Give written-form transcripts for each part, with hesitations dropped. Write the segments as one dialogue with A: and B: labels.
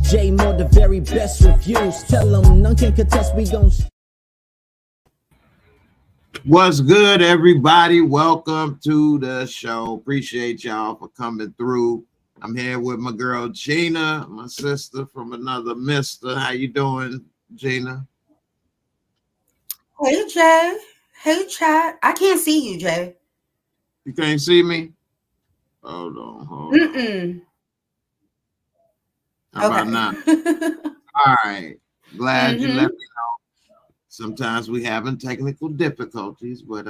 A: J Moore, the very best reviews. Tell them none can contest, we gon'
B: What's good, everybody? Welcome to the show. Appreciate y'all for coming through. I'm here with my girl Gina, my sister from another mister. How you doing, Gina?
C: Hey, Jay. Hey, chat. I can't see you, Jay.
B: You can't see me? Hold on. How about now? All right. Glad you let me know. Sometimes we having technical difficulties, but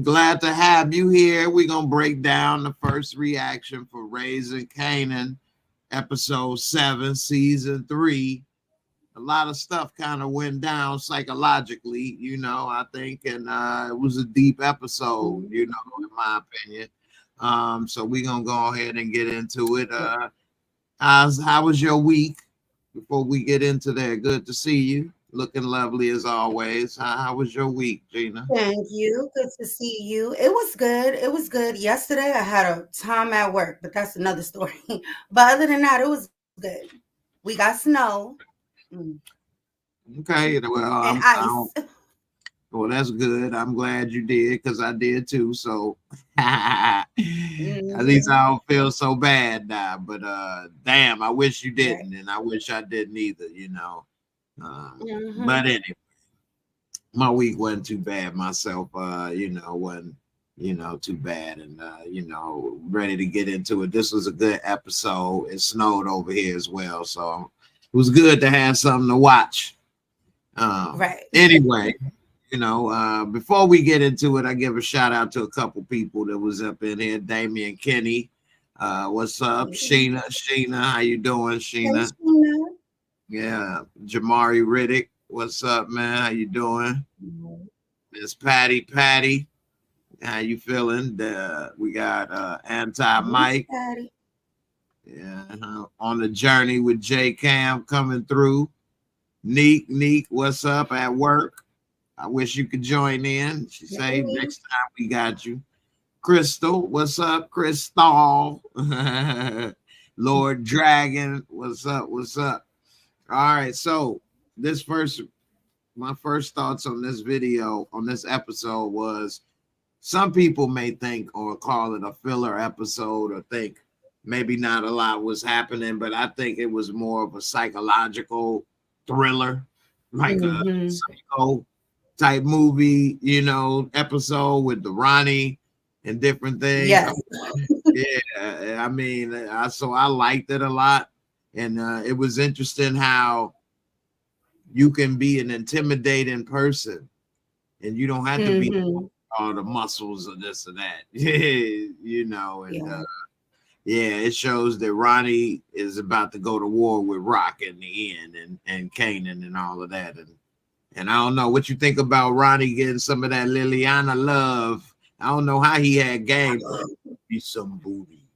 B: glad to have you here. We're gonna break down the first reaction for Raising Kanan, episode 7, season 3. A lot of stuff kind of went down psychologically, I think, and it was a deep episode, in my opinion. So we're gonna go ahead and get into it. How was your week? Before we get into that, good to see you. Looking lovely as always. How was your week, Gina?
C: Thank you. Good to see you. It was good. It was good. Yesterday I had a time at work, but that's another story. But other than that, it was good. We got snow.
B: Okay, well,
C: and ice.
B: Well, that's good. I'm glad you did, because I did too. So at least I don't feel so bad now. But damn, I wish you didn't, and I wish I didn't either. But anyway, my week wasn't too bad myself. Wasn't too bad, and ready to get into it. This was a good episode. It snowed over here as well, so it was good to have something to watch. Anyway. Before we get into it, I give a shout out to a couple people that was up in here. Damian Kenny, what's up? Sheena, how you doing, Sheena? Yeah, Jamari Riddick, what's up, man? How you doing? Miss Patty, how you feeling? We got Anti Mike. Yeah, on the journey with J Cam coming through. Neek, what's up at work? I wish you could join in. She say next time we got you. Crystal, what's up, Crystal? Lord Dragon, what's up? All right, so my first thoughts on this video, on this episode was, some people may think or call it a filler episode or think maybe not a lot was happening, but I think it was more of a psychological thriller, like a psycho type movie, episode with the Ronnie and different things.
C: Yes.
B: Yeah, I mean, I liked it a lot, and it was interesting how you can be an intimidating person, and you don't have to be all the muscles or this or that, it shows that Ronnie is about to go to war with Rock in the end, and Kanan and all of that, and I don't know what you think about Ronnie getting some of that Liliana love. I don't know how he had game. Be some booty.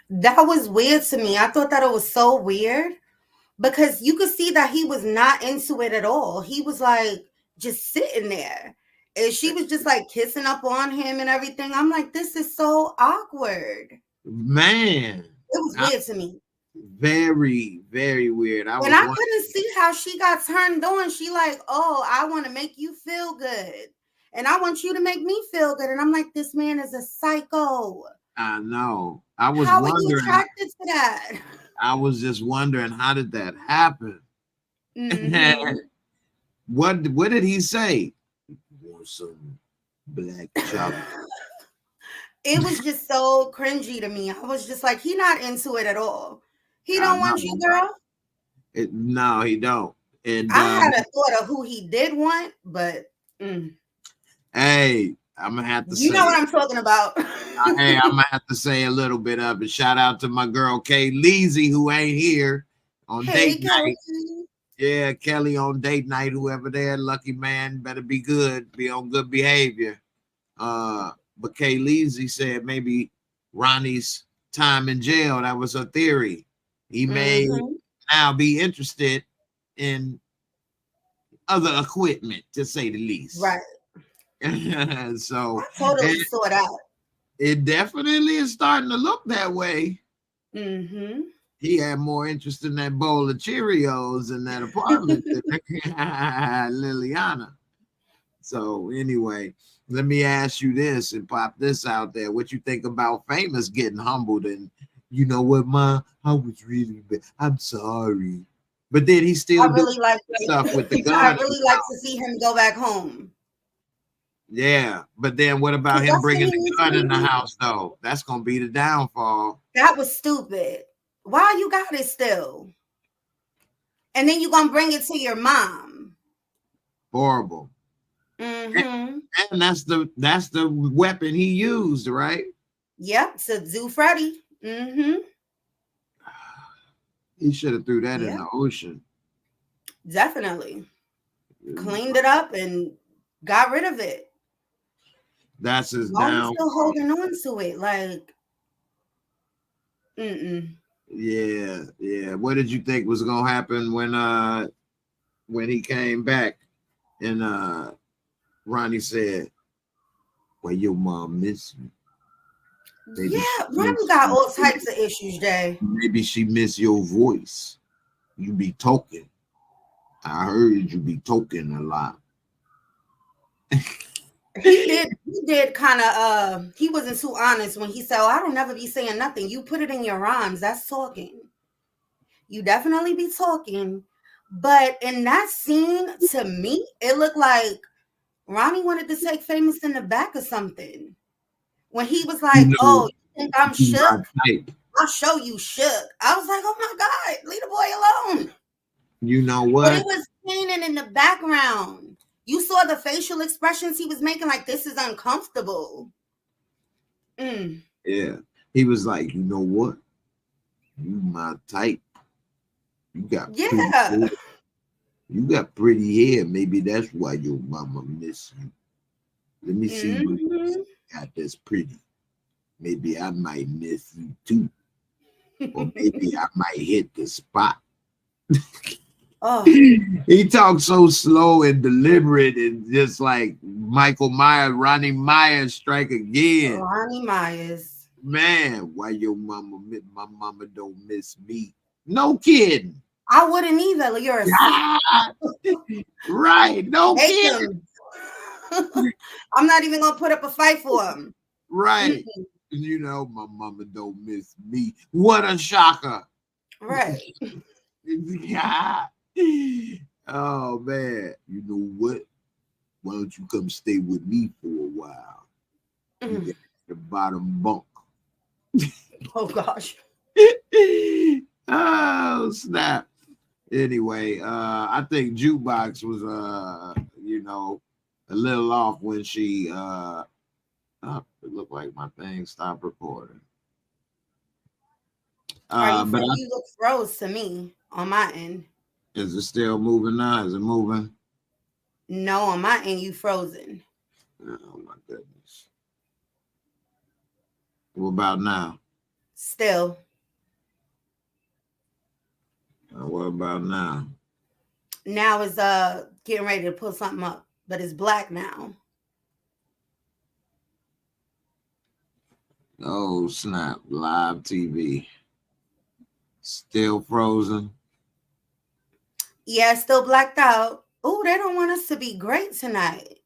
C: That was weird to me. I thought that it was so weird because you could see that he was not into it at all. He was like just sitting there. And she was just like kissing up on him and everything. I'm like, this is so awkward.
B: Man.
C: It was weird to me.
B: Very, very weird. I
C: couldn't see how she got turned on. She like, oh, I want to make you feel good. And I want you to make me feel good. And I'm like, this man is a psycho.
B: I know. I was
C: how
B: wondering.
C: How are you attracted to that?
B: I was just wondering, how did that happen? What did he say? Want some black chocolate?
C: It was just so cringy to me. I was just like, he not into it at all. He don't want you, girl.
B: No, he don't. And
C: I had a thought of who he did want, but
B: hey, I'm gonna have to say,
C: you know what I'm talking about.
B: Hey, I'm gonna have to say a little bit of it. Shout out to my girl Kay Leezy, who ain't here on date night. Yeah, Kelly on date night. Whoever there, lucky man, better be good, be on good behavior. But Kay Leezy said maybe Ronnie's time in jail. That was her theory. He may now be interested in other equipment, to say the least.
C: Right.
B: So
C: I totally saw that.
B: It definitely is starting to look that way. he had more interest in that bowl of Cheerios in that apartment than Liliana. So anyway, let me ask you this and pop this out there. What you think about Famous getting humbled and you know what, Ma? I was really bad. I'm sorry. But then he still doing stuff with the gun.
C: I really like to see him go back home.
B: Yeah, but then what about him bringing the gun in the house though? That's gonna be the downfall.
C: That was stupid. Why you got it still? And then you gonna bring it to your mom.
B: Horrible.
C: Mm-hmm.
B: And that's the weapon he used, right?
C: Yep, to do Freddy. Mm-hmm.
B: He should have threw that in the ocean.
C: Definitely. Cleaned it up and got rid of it.
B: That's his
C: down. I'm still holding on to it, like.
B: Yeah. What did you think was gonna happen when he came back and Ronnie said, "Well, your mom miss you."
C: Maybe Ronnie got all types of issues, Jay.
B: Maybe she miss your voice. You be talking. I heard you be talking a lot.
C: He did kind of he wasn't too honest when he said, "Oh, I don't never be saying nothing. You put it in your rhymes. That's talking. You definitely be talking." But in that scene, to me, it looked like Ronnie wanted to take Famous in the back or something. When he was like, "Oh, you think I'm shook? I'll show you shook." I was like, "Oh my God, leave the boy alone."
B: You know what?
C: But it was painting in the background. You saw the facial expressions he was making, like, this is uncomfortable.
B: Yeah. He was like, you know what? You my type. You got you got pretty hair. Maybe that's why your mama miss you. Let me see you got this pretty. Maybe I might miss you too. Or maybe I might hit the spot. He talks so slow and deliberate and just like Michael Myers, Ronnie Myers strike again.
C: Ronnie Myers.
B: Man, why your my mama don't miss me? No kidding.
C: I wouldn't either. You're
B: right. No kidding.
C: I'm not even gonna put up a fight for him.
B: Right. You know, my mama don't miss me. What a shocker.
C: Right.
B: Yeah. Oh man, you know what? Why don't you come stay with me for a while? You get the bottom bunk.
C: Oh gosh.
B: Oh snap. Anyway, I think Jukebox was you know, a little off when she oh, it looked like my thing stopped recording.
C: But you look froze to me on my end.
B: Is it still moving now? Is it moving?
C: No, on my end, you frozen.
B: Oh my goodness. What about now?
C: Still.
B: What about now?
C: Now is getting ready to pull something up, but it's black now.
B: Oh snap! Live TV. Still frozen.
C: Yeah, still blacked out. Oh, they don't want us to be great tonight.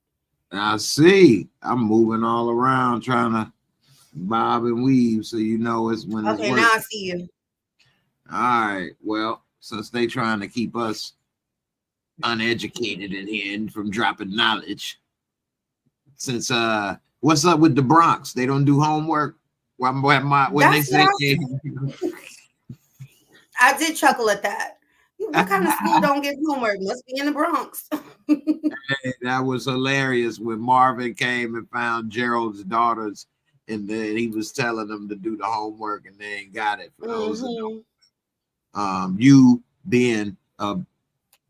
B: I see. I'm moving all around trying to bob and weave, so you know it's when it's working.
C: Now I see you.
B: All right. Well, since they trying to keep us uneducated in here and from dropping knowledge, since what's up with the Bronx? They don't do homework. When they say
C: I did chuckle at that. What kind of school don't give homework? Must be in the Bronx.
B: Hey, that was hilarious when Marvin came and found Gerald's daughters, and then he was telling them to do the homework, and they ain't got it. For those that don't. You being a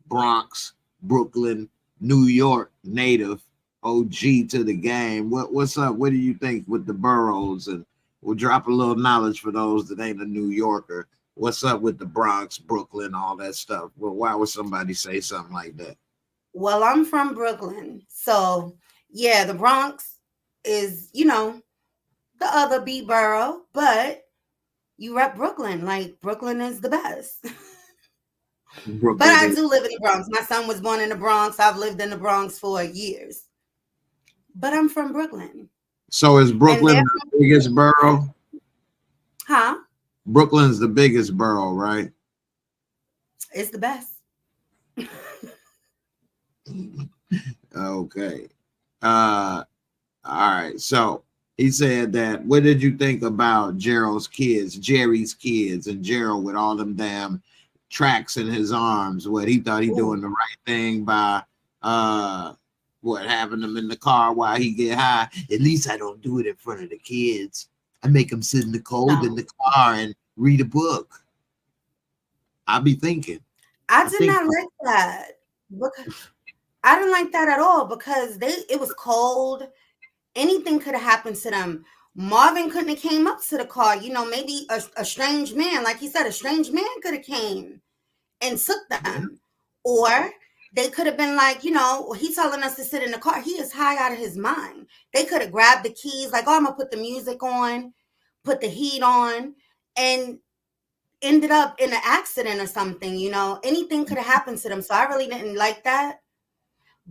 B: Bronx, Brooklyn, New York native, OG to the game. What's up? What do you think with the boroughs? And we'll drop a little knowledge for those that ain't a New Yorker. What's up with the Bronx, Brooklyn, all that stuff? Well, why would somebody say something like that?
C: Well, I'm from Brooklyn. So, yeah, the Bronx is, you know, the other B borough. But You rep Brooklyn. Like, Brooklyn is the best. But
B: Brooklyn
C: I
B: is.
C: do live in the Bronx. My son was born in the Bronx. I've lived in the Bronx for years. But I'm from Brooklyn.
B: So is
C: And
B: Brooklyn
C: they're
B: the biggest borough?
C: huh?
B: Brooklyn's the biggest borough, right?
C: It's the best.
B: Okay. All right. So he said that. What did you think about Gerald's kids, Jerry's kids, and Gerald with all them damn tracks in his arms? What he thought he doing the right thing by what having them in the car while he get high? At least I don't do it in front of the kids. I make them sit in the cold in the car and read a book. I be thinking.
C: I did not like that. Because I didn't like that at all because it was cold. Anything could have happened to them. Marvin couldn't have came up to the car. You know, maybe a strange man, like he said, a strange man could have came and took them. Or they could have been like, you know, he's telling us to sit in the car. He is high out of his mind. They could have grabbed the keys, like, oh, I'm going to put the music on, put the heat on, and ended up in an accident or something. You know, anything could have happened to them. So I really didn't like that.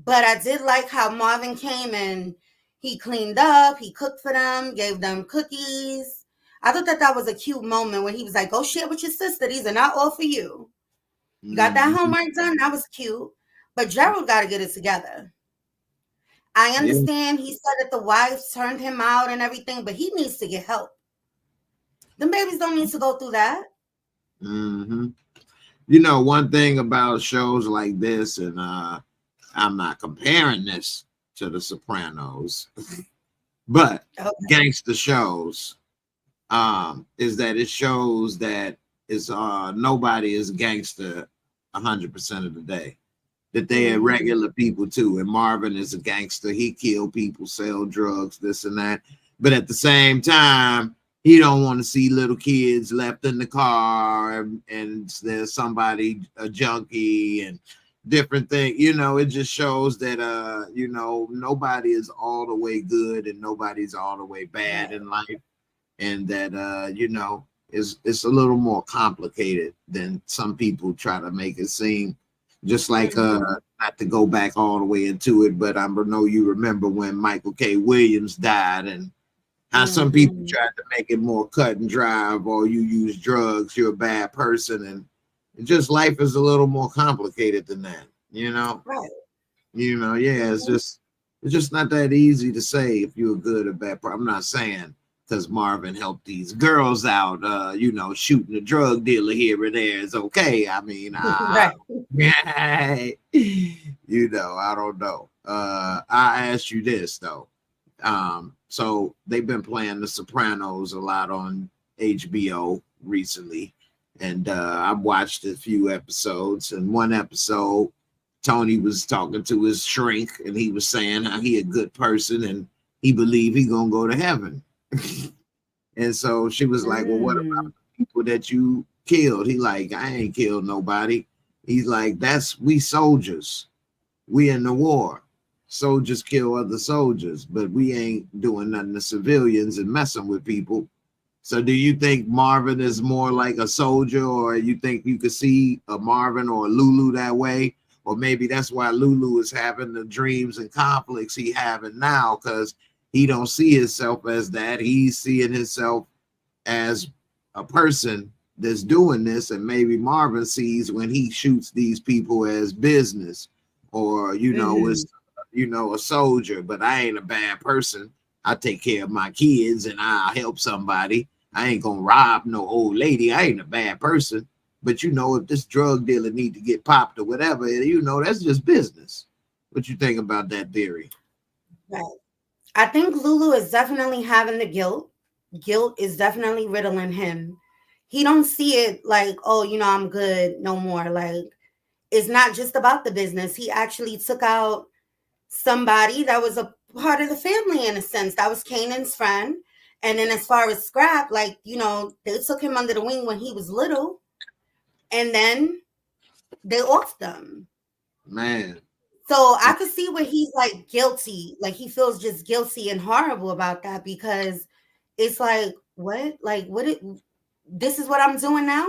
C: But I did like how Marvin came and he cleaned up, he cooked for them, gave them cookies. I thought that was a cute moment when he was like, go share with your sister. These are not all for you. You got that homework done? That was cute. But Gerald got to get it together. I understand he said that the wife turned him out and everything, but he needs to get help. Them babies don't need to go through that.
B: Mm-hmm. You know, one thing about shows like this, and I'm not comparing this to The Sopranos, but gangster shows, is that it shows that it's nobody is gangster 100% of the day. That they are regular people too. And Marvin is a gangster. He killed people, sell drugs, this and that. But at the same time, he don't want to see little kids left in the car and there's somebody, a junkie and different thing. You know, it just shows that, you know, nobody is all the way good and nobody's all the way bad in life. And that, you know, it's a little more complicated than some people try to make it seem. Just like not to go back all the way into it, but I know you remember when Michael K. Williams died and how some people tried to make it more cut and dry, or you use drugs, you're a bad person, and just life is a little more complicated than that, you know.
C: Right.
B: You know, yeah, it's just not that easy to say if you're a good or bad person. I'm not saying because Marvin helped these girls out, you know, shooting a drug dealer here and there is okay. I mean, you know, I don't know. I asked you this though. So they've been playing The Sopranos a lot on HBO recently, and I've watched a few episodes. And one episode, Tony was talking to his shrink, and he was saying how he a good person and he believed he gonna go to heaven. And so she was like, well, what about the people that you killed? He like, I ain't killed nobody. He's like, we soldiers. We in the war. Soldiers kill other soldiers, but we ain't doing nothing to civilians and messing with people. So do you think Marvin is more like a soldier, or you think you could see a Marvin or a Lulu that way? Or maybe that's why Lulu is having the dreams and conflicts he having now, because he don't see himself as that. He's seeing himself as a person that's doing this, and maybe Marvin sees when he shoots these people as business, or you know, it's you know, a soldier, but I ain't a bad person. I take care of my kids and I'll help somebody. I ain't gonna rob no old lady. I ain't a bad person. But you know, if this drug dealer need to get popped or whatever, you know, that's just business. What you think about that theory?
C: Right. I think Lulu is definitely having the guilt. Guilt is definitely riddling him. He don't see it like, oh, you know, I'm good no more. Like, it's not just about the business. He actually took out somebody that was a part of the family in a sense. That was Kanan's friend. And then as far as Scrap, like, you know, they took him under the wing when he was little. And then they offed him.
B: Man.
C: So I could see where he's like guilty, like he feels just guilty and horrible about that, because it's like, what? Like, this is what I'm doing now?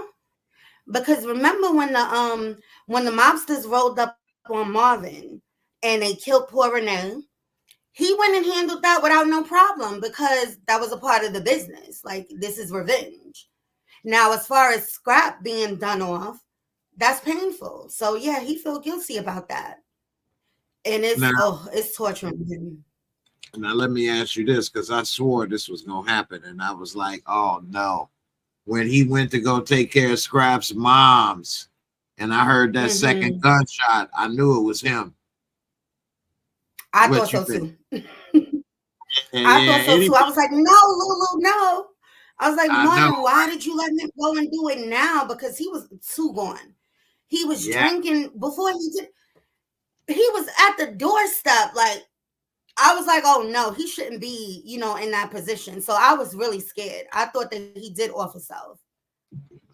C: Because remember when the mobsters rolled up on Marvin and they killed poor Renee, he went and handled that without no problem because that was a part of the business. Like, this is revenge. Now, as far as Scrap being done off, that's painful. So yeah, he feel guilty about that. And it's torturing him.
B: Now let me ask you this, because I swore this was gonna happen, and I was like, oh no. When he went to go take care of Scrap's moms, and I heard that second gunshot, I knew it was him.
C: I thought so too. I thought so too. I was like, no, Lulu, no. I was like, Marvin, why did you let him go and do it now? Because he was too gone. He was drinking before he did. He was at the doorstep. Like, I was like, oh no, he shouldn't be, in that position. So I was really scared. I thought that he did off himself.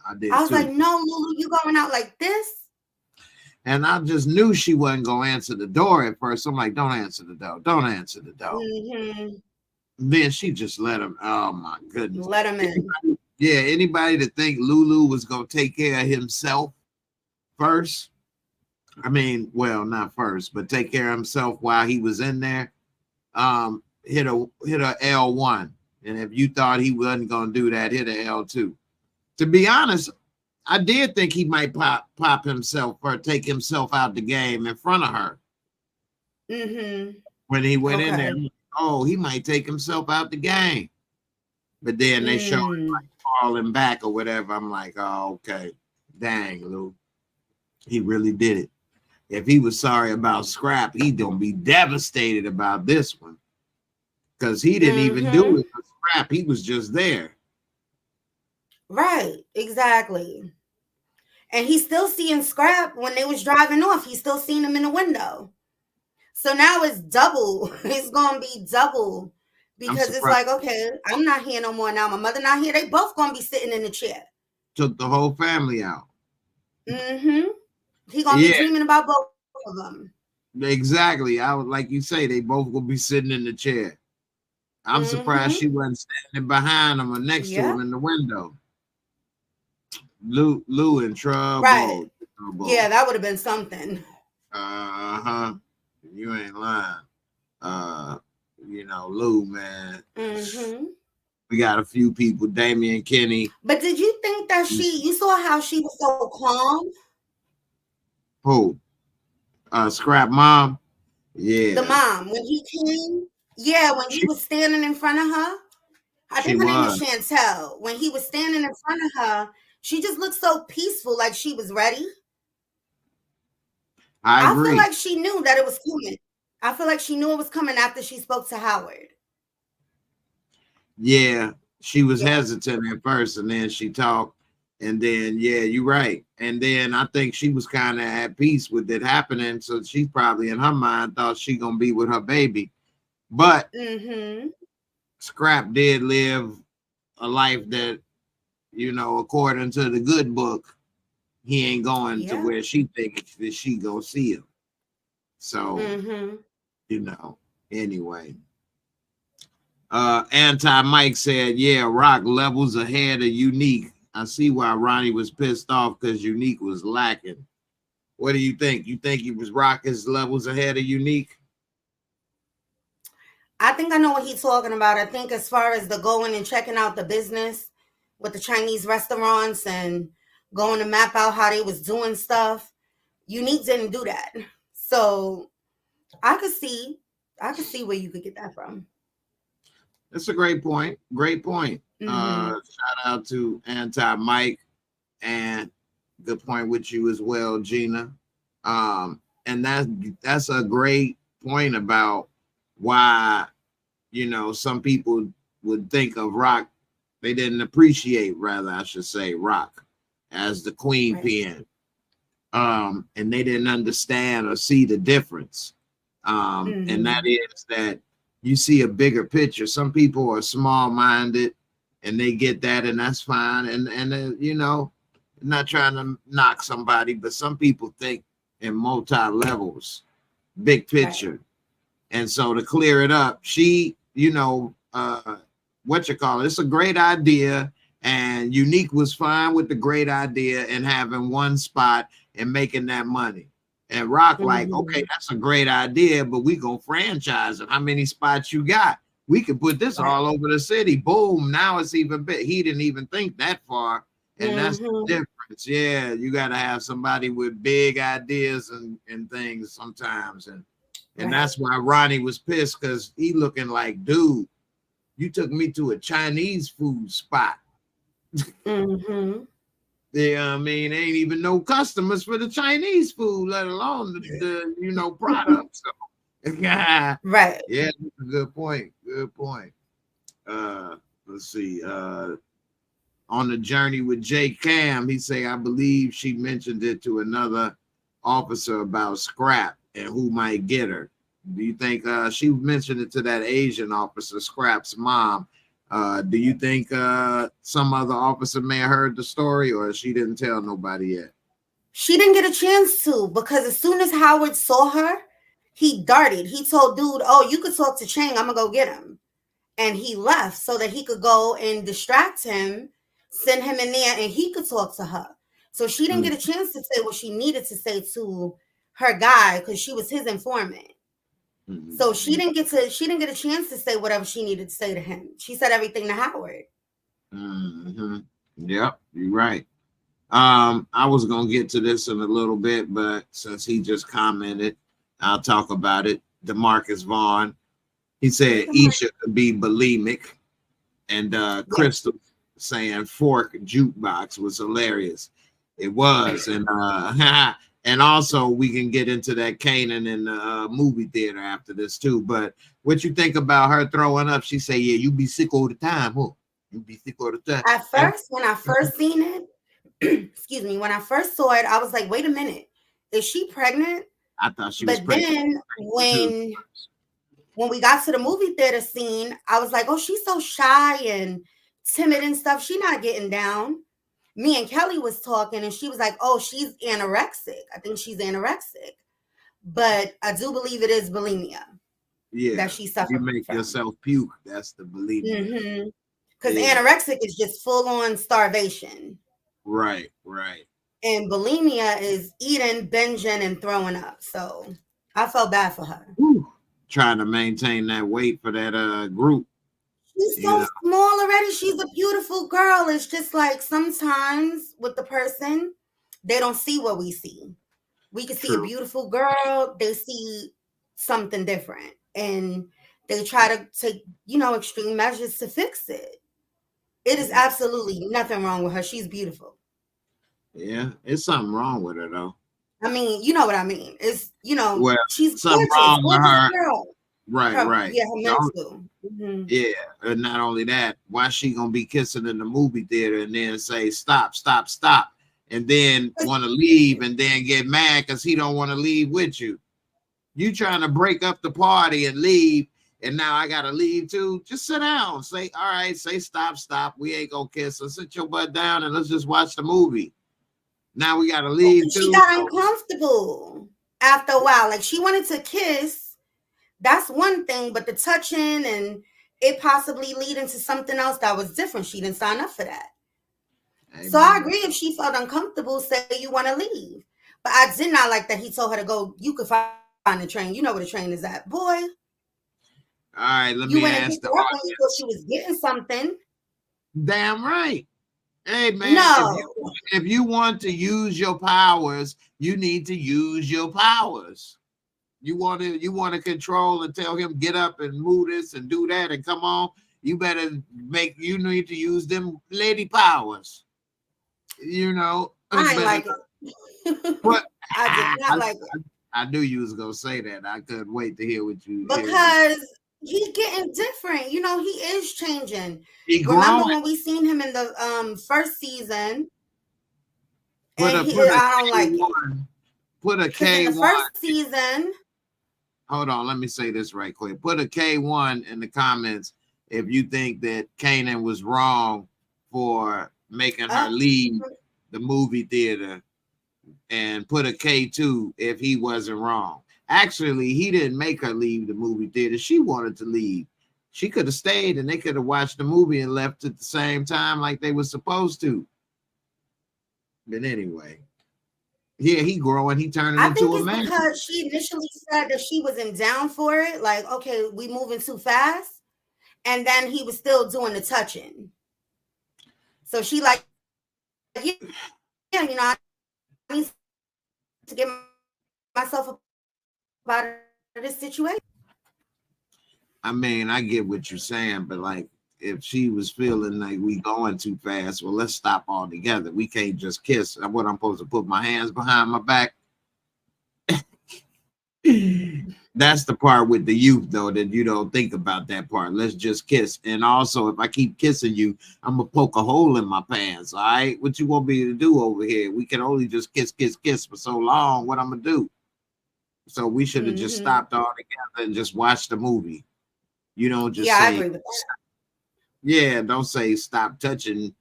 C: I was like, no, Lulu, you going out like this?
B: And I just knew she wasn't going to answer the door at first. I'm like, don't answer the door. Don't answer the door. Then she just let him. Oh my goodness.
C: Let him in.
B: Yeah. Anybody to think Lulu was going to take care of himself first? I mean, well, not first, but take care of himself while he was in there. Hit a L1. And if you thought he wasn't going to do that, hit a L2. To be honest, I did think he might pop himself or take himself out the game in front of her. When he went in there, oh, he might take himself out the game. But then they showed him like falling back or whatever. I'm like, oh, okay. Dang, Lou. He really did it. If he was sorry about Scrap, he's going to be devastated about this one. Because he didn't even do it for Scrap. He was just there.
C: Right, exactly. And he's still seeing Scrap when they was driving off. He's still seeing him in the window. So now it's double. It's going to be double. Because it's like, okay, I'm not here no more now. My mother not here. They both going to be sitting in the chair.
B: Took the whole family out.
C: He going to be dreaming about both of them.
B: Exactly. I would, like you say, they both will be sitting in the chair. I'm surprised she wasn't standing behind him or next to him in the window. Lou in trouble.
C: Right. Yeah, that would have been something.
B: You ain't lying. Lou, man. We got a few people, Damian Kenny.
C: But did you think that you saw how she was so calm?
B: Who? Scrap mom? Yeah.
C: The mom. When he came, when he was standing in front of her. I think her name is Chantel. When he was standing in front of her, she just looked so peaceful, like she was ready.
B: I agree.
C: feel like she knew that it was coming. I feel like she knew it was coming after she spoke to Howard.
B: Yeah, she was hesitant at first, and then she talked, and then, you're right. And then I think she was kind of at peace with it happening, so she probably, in her mind, thought she gonna be with her baby. But Scrap did live a life that, according to the good book, he ain't going to where she thinks that she gonna see him. So, anyway. Anti-Mike said, Rock levels ahead of Unique. I see why Ronnie was pissed off because Unique was lacking. What do you think? You think he was Rock's levels ahead of Unique?
C: I think I know what he's talking about. I think as far as the going and checking out the business with the Chinese restaurants and going to map out how they was doing stuff, Unique didn't do that. So I could see where you could get that from.
B: That's a great point. Great point. Shout out to Anti-Mike, and good point with you as well, Gina. And that's a great point about why, some people would think of Rock. They didn't appreciate, rather, I should say, Rock as the queen pin. And they didn't understand or see the difference. And that is that you see a bigger picture. Some people are small-minded and they get that, and that's fine. And not trying to knock somebody, but some people think in multi-levels, big picture. And so to clear it up, she, it's a great idea. And Unique was fine with the great idea and having one spot and making that money. And Rock like, okay, that's a great idea, but we gonna franchise it. How many spots you got? We could put this all over the city. Boom, now it's even big. He didn't even think that far. And that's the difference. Yeah, you got to have somebody with big ideas and things sometimes. And that's why Ronnie was pissed, because he looking like, dude, you took me to a Chinese food spot. Yeah, I mean, ain't even no customers for the Chinese food, let alone the products. So, yeah,
C: right.
B: Yeah, that's a good point. Good point. Let's see. On the journey with J Cam, he say, I believe she mentioned it to another officer about Scrap and who might get her. Do you think she mentioned it to that Asian officer, Scrap's mom? Do you think some other officer may have heard the story, or she didn't tell nobody yet?
C: She didn't get a chance to, because as soon as Howard saw her, he darted. He told dude, oh, you could talk to Chang. I'm going to go get him. And he left so that he could go and distract him, send him in there, and he could talk to her. So she didn't get a chance to say what she needed to say to her guy, because she was his informant. So she didn't get a chance to say whatever she needed to say to him. She said everything to Howard.
B: Yep, you're right. I was gonna get to this in a little bit, but since he just commented, I'll talk about it. DeMarcus Vaughn, he said Isha could be bulimic, and Crystal saying Fork Jukebox was hilarious. It was, and and also we can get into that Kanan in the movie theater after this too. But what you think about her throwing up? She say, "Yeah, you be sick all the time, huh? You be sick all the time."
C: At first, when I first seen it, excuse me, when I first saw it, I was like, "Wait a minute, is she pregnant?"
B: I thought she was
C: But
B: pregnant.
C: then when we got to the movie theater scene, I was like, "Oh, she's so shy and timid and stuff. She's not getting down." Me and Kelly was talking, and she was like, "Oh, she's anorexic. I think she's anorexic." But I do believe it is bulimia.
B: Yeah,
C: that she suffered.
B: You make
C: from.
B: yourself puke. That's the bulimia.
C: Because anorexic is just full on starvation.
B: Right.
C: And bulimia is eating, binging, and throwing up. So I felt bad for her.
B: Trying to maintain that weight for that group.
C: She's so small already. She's a beautiful girl. It's just like sometimes with the person, they don't see what we see. We can see a beautiful girl. They see something different. And they try to take, extreme measures to fix it. It is absolutely nothing wrong with her. She's beautiful.
B: Yeah, it's something wrong with her, though.
C: I mean, you know what I mean. It's,
B: well,
C: she's
B: something
C: gorgeous,
B: wrong with her.
C: Girl.
B: Right.
C: Yeah, her mental.
B: Yeah, and not only that, why she gonna be kissing in the movie theater and then say stop, and then want to leave and then get mad because he don't want to leave with you? You trying to break up the party and leave, and now I gotta leave too? Just sit down. Say, all right, say stop. We ain't gonna kiss. So sit your butt down and let's just watch the movie. Now we gotta leave too.
C: She got uncomfortable after a while. Like she wanted to kiss. That's one thing, but the touching and it possibly leading to something else that was different. She didn't sign up for that. Amen. So I agree if she felt uncomfortable, say you want to leave. But I did not like that he told her to go, you could find the train. You know where the train is at, boy.
B: All right, let me ask the audience.
C: You thought she was getting something.
B: Damn right. Hey, man, if you want to use your powers, you need to use your powers. You want to control and tell him get up and move this and do that and come on. You need to use them lady powers.
C: I like it.
B: But
C: I did not like it.
B: I knew you was gonna say that. I couldn't wait to hear what you.
C: Because he's getting different. He is changing.
B: Remember
C: when we seen him in the first season?
B: I don't like it. Put a K1
C: in the first season.
B: Hold on, let me say this right quick. Put a K1 in the comments if you think that Kanan was wrong for making her leave the movie theater, and put a K2 if he wasn't wrong. Actually, he didn't make her leave the movie theater. She wanted to leave. She could have stayed and they could have watched the movie and left at the same time like they were supposed to. But anyway, yeah, he growing, he turning
C: I
B: into
C: think
B: a
C: it's
B: man.
C: because she initially said that she wasn't down for it. Like, okay, we moving too fast. And then he was still doing the touching. So she like, yeah, you know, I need to get myself up out of this situation.
B: I mean, I get what you're saying, but like if she was feeling like we going too fast, well, let's stop altogether. We can't just kiss. What, I'm supposed to put my hands behind my back? That's the part with the youth, though, that you don't think about that part. Let's just kiss. And also, if I keep kissing you, I'm gonna poke a hole in my pants. All right, what you want me to do over here? We can only just kiss for so long. What I'm gonna do? So we should have just stopped altogether and just watched the movie. You don't just
C: I
B: say,
C: agree with that.
B: Yeah, don't say stop touching,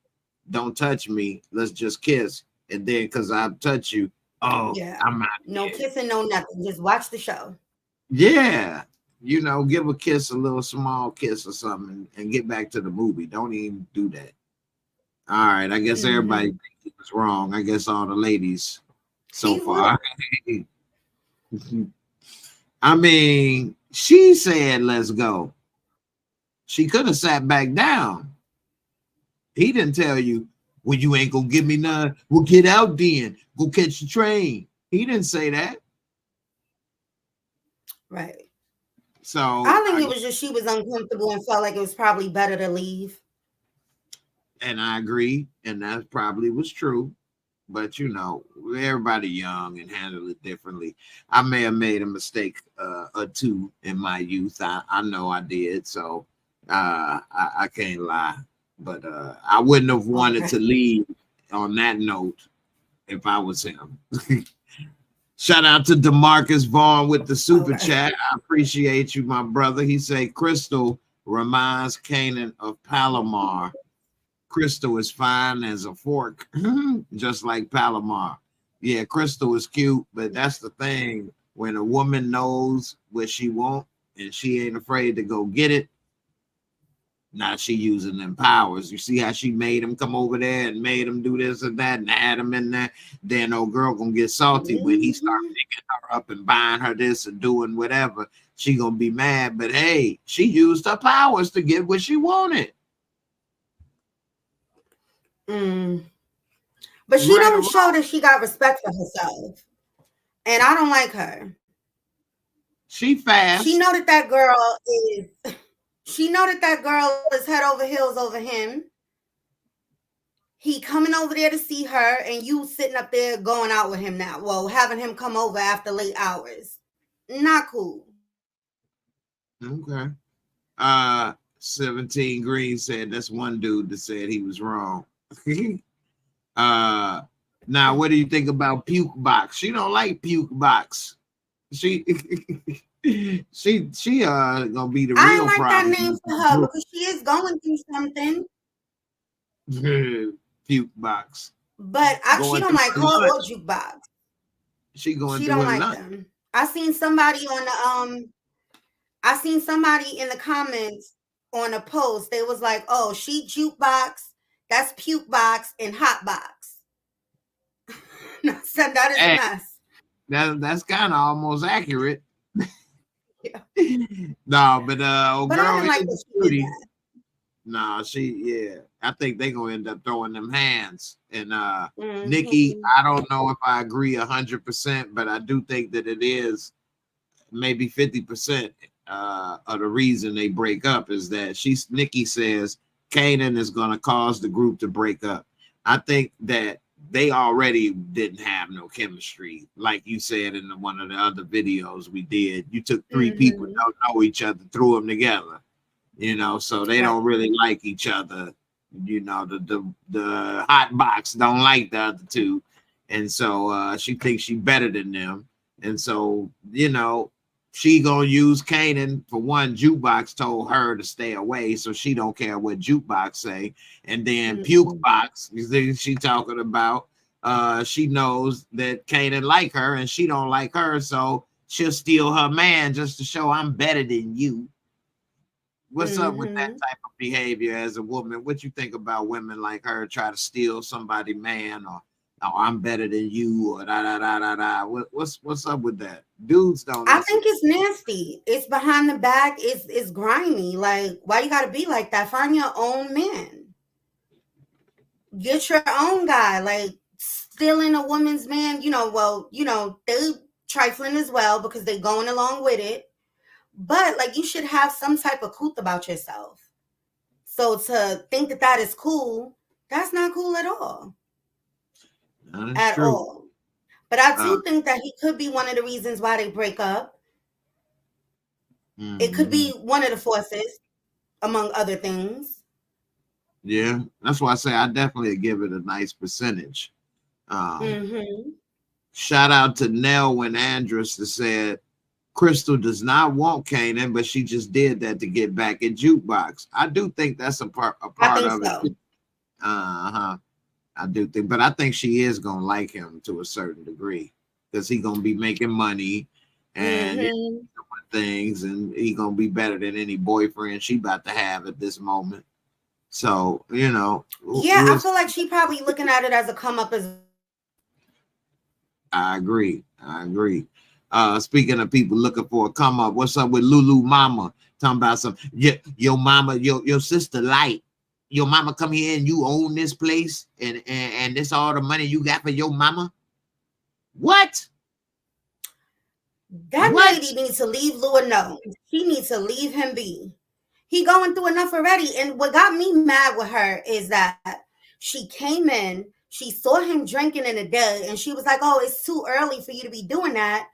B: don't touch me. Let's just kiss. And then because I touch you,
C: yeah,
B: I'm out.
C: No kissing, no nothing. Just watch the show.
B: Yeah, you know, give a kiss, a little small kiss or something, and get back to the movie. Don't even do that. All right, I guess everybody thinks he was wrong. I guess all the ladies so far. I mean, she said, let's go. She could have sat back down. He didn't tell you, well, you ain't gonna give me none. Well, get out then. Go catch the train. He didn't say that.
C: Right.
B: So
C: I think it was just she was uncomfortable and felt like it was probably better to leave.
B: And I agree. And that probably was true. But, you know, everybody young and handle it differently. I may have made a mistake or two in my youth. I know I did. So I can't lie. But I wouldn't have wanted to leave on that note if I was him. Shout out to DeMarcus Vaughn with the super chat. I appreciate you, my brother. He said Crystal reminds Kanan of Palomar. Crystal is fine as a fork, just like Palomar. Yeah, Crystal is cute, but that's the thing. When a woman knows what she wants and she ain't afraid to go get it, now she using them powers. You see how she made him come over there and made him do this and that and had him in there. Then old girl gonna get salty when he start picking her up and buying her this and doing whatever. She gonna be mad, but hey, she used her powers to get what she wanted.
C: But she don't show that she got respect for herself. And I don't like her.
B: She fast.
C: She know that that girl is head over heels over him. He coming over there to see her, and you sitting up there going out with him now. Well, having him come over after late hours. Not cool.
B: Okay. 17 Green said that's one dude that said he was wrong. Now what do you think about Puke Box? She don't like Puke Box. She gonna be the real problem.
C: I like that name for her because she is going through something.
B: Puke Box.
C: But she don't like her or Jukebox.
B: She going
C: she
B: through
C: don't
B: her
C: like
B: nut.
C: them. I seen somebody in the comments on a post. They was like, oh, she Jukebox, that's Puke Box and Hot Box. So that is a mess.
B: That's kind of almost accurate.
C: Yeah.
B: No, but
C: but girl, I didn't like the cutie.
B: No, I think they gonna end up throwing them hands. And Nikki, I don't know if I agree 100%, but I do think that it is maybe 50% of the reason they break up is that Nikki says Kanan is gonna cause the group to break up. I think that they already didn't have no chemistry, like you said in one of the other videos we did. You took three people who don't know each other, threw them together, you know, so they don't really like each other. You know, the hot box don't like the other two, and so she thinks she's better than them, and so you know she gonna use Kanan for one. Jukebox told her to stay away, so she don't care what Jukebox say. And then Puke Box, she talking about she knows that Kanan like her and she don't like her, so she'll steal her man just to show I'm better than you. What's up with that type of behavior as a woman? What you think about women like her try to steal somebody man, or I'm better than you, or da da da da da? What's up with that? Dudes don't.
C: I think it's nasty. It's behind the back. It's grimy. Like, why you gotta be like that? Find your own man. Get your own guy. Like, stealing a woman's man, they trifling as well because they going along with it. But like, you should have some type of couth about yourself. So to think that is cool, that's not cool at all. At all. But I do think that he could be one of the reasons why they break up. It could be one of the forces, among other things.
B: Yeah, that's why I say I definitely give it a nice percentage. Shout out to Nell and Andrus that said Crystal does not want Kanan, but she just did that to get back at Jukebox. I do think that's a part of it. I do think, but I think she is gonna like him to a certain degree because he's gonna be making money and doing things, and he's gonna be better than any boyfriend she about to have at this moment. So
C: yeah, I feel like she probably looking at it as a come up as.
B: I agree. Speaking of people looking for a come up, what's up with Lulu Mama? Talking about some your mama, your sister Light. Your mama come here and you own this place and this all the money you got for your mama? What?
C: That lady needs to leave Lou alone. She needs to leave him be. He going through enough already. And what got me mad with her is that she came in, she saw him drinking in the day, and she was like, oh, it's too early for you to be doing that.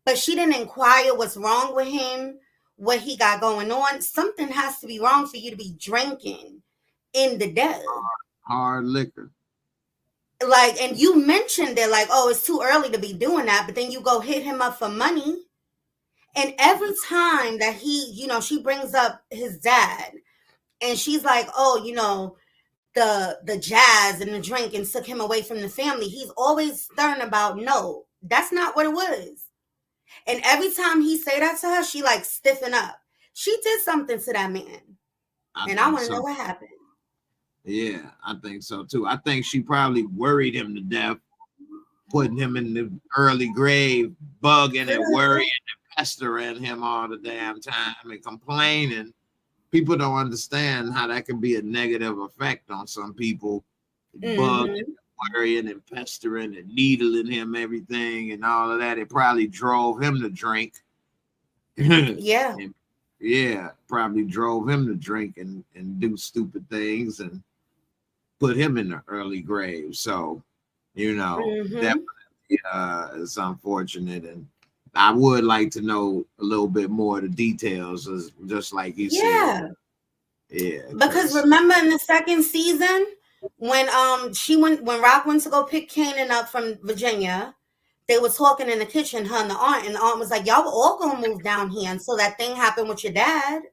C: But she didn't inquire what's wrong with him, what he got going on. Something has to be wrong for you to be drinking in the day.
B: Hard liquor.
C: Like, and you mentioned it like, oh, it's too early to be doing that, but then you go hit him up for money. And every time that she brings up his dad, and she's like, oh, the jazz and the drink and took him away from the family. He's always stern about, no, that's not what it was. And every time he say that to her, she like stiffen up. She did something to that man. I want to know what happened.
B: Yeah, I think so too. I think she probably worried him to death, putting him in the early grave, bugging and worrying and pestering him all the damn time and complaining. People don't understand how that can be a negative effect on some people. Bugging, worrying and pestering and needling him everything and all of that. It probably drove him to drink.
C: Yeah,
B: probably drove him to drink and do stupid things and put him in the early grave. So, definitely it's unfortunate. And I would like to know a little bit more of the details, just like you said. Yeah.
C: Because remember in the second season, when Rock went to go pick Kanan up from Virginia, they were talking in the kitchen, her and the aunt was like, y'all were all gonna move down here until that thing happened with your dad.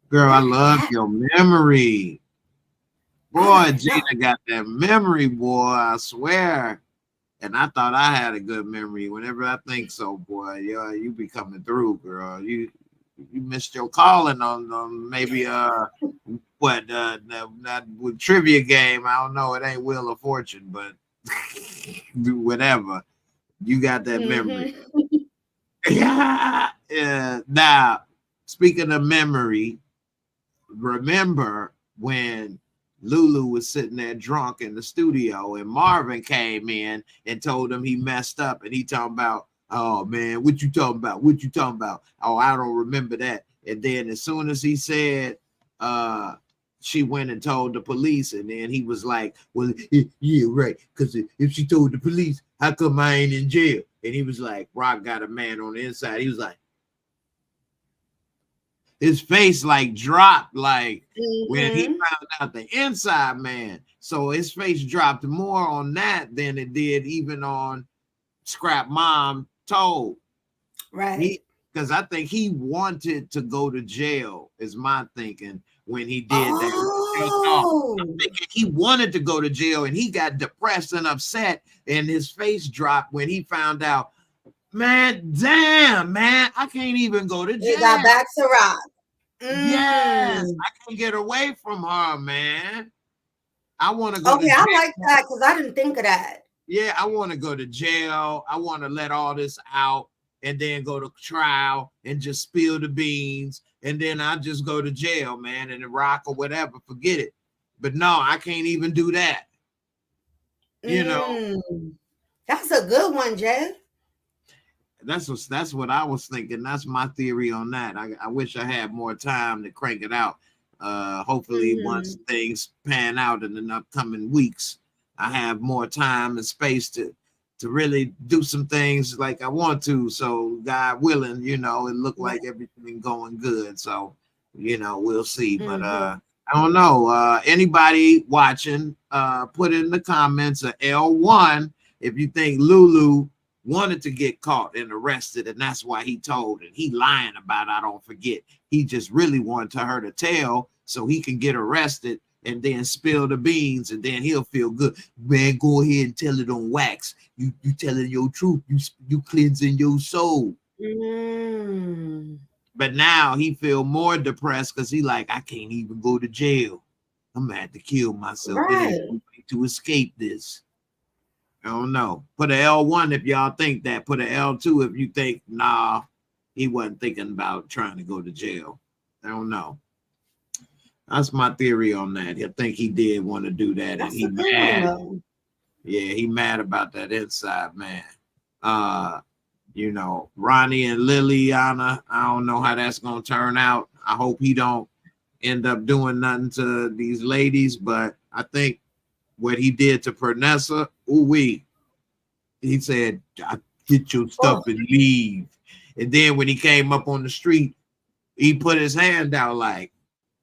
B: Girl, I love your memory. Boy, Gina got that memory, boy, I swear. And I thought I had a good memory. Whenever I think so, boy, you be coming through, girl. You missed your calling on maybe that with trivia game. I don't know, it ain't Wheel of Fortune, but whatever. You got that memory. Yeah. Now, speaking of memory, remember when Lulu was sitting there drunk in the studio and Marvin came in and told him he messed up, and he talking about, oh man, what you talking about? What you talking about? Oh, I don't remember that. And then as soon as he said, she went and told the police, and then he was like, well, yeah, right. Because if she told the police, how come I ain't in jail? And he was like, Rock got a man on the inside. He was like, his face like dropped, like when he found out the inside man. So his face dropped more on that than it did even on Scrap Mom Told.
C: Right.
B: Because I think he wanted to go to jail, is my thinking, when he did that. I'm thinking he wanted to go to jail, and he got depressed and upset, and his face dropped when he found out, man, damn, man, I can't even go to jail.
C: He got back to Rock.
B: Yes, I can't get away from her, man. I want to go to
C: Okay, I
B: jail.
C: like that because I didn't think of that.
B: Yeah, I want to go to jail. I want to let all this out and then go to trial and just spill the beans. And then I just go to jail, man, and Iraq or whatever. Forget it. But no, I can't even do that. You know,
C: That's a good one, Jay.
B: that's what I was thinking. That's my theory on that. I wish I had more time to crank it out. Hopefully, once things pan out in the upcoming weeks, I have more time and space to really do some things like I want to. So God willing, you know, it looked like everything going good. So, you know, we'll see. But I don't know. Anybody watching, put in the comments a L1 if you think Lulu wanted to get caught and arrested, and that's why he told, and he lying about it, I don't forget. He just really wanted her to tell so he can get arrested and then spill the beans, and then he'll feel good. Man, go ahead and tell it on wax. You telling your truth. You cleansing your soul. But now he feel more depressed because he like, I can't even go to jail. I'm gonna have to kill myself. Right. It ain't no way to escape this. I don't know. Put an L1 if y'all think that. Put an L2 if you think, nah, he wasn't thinking about trying to go to jail. I don't know. That's my theory on that. I think he did want to do that. That's and he mad. Yeah, he mad about that inside, man. You know, Ronnie and Liliana, I don't know how that's going to turn out. I hope he don't end up doing nothing to these ladies, but I think what he did to Pernessa, he said, get your stuff and leave. And then when he came up on the street, he put his hand out like,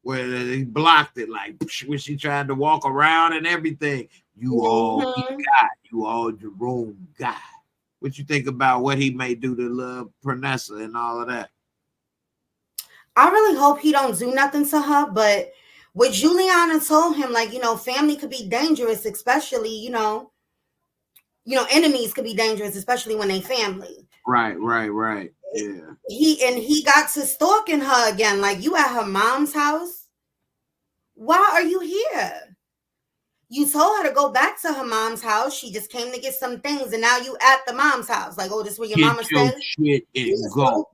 B: where he blocked it, like when she tried to walk around and everything. You all he got, you all Jerome got. What you think about what he may do to love Pernessa and all of that?
C: I really hope he don't do nothing to her, but what Juliana told him, like, you know, family could be dangerous, especially, you know, enemies could be dangerous, especially when they family.
B: Right. Yeah.
C: He got to stalking her again. Like, you at her mom's house? Why are you here? You told her to go back to her mom's house. She just came to get some things, and now you at the mom's house. Like, oh, this is where your mama stays?
B: Shit and go.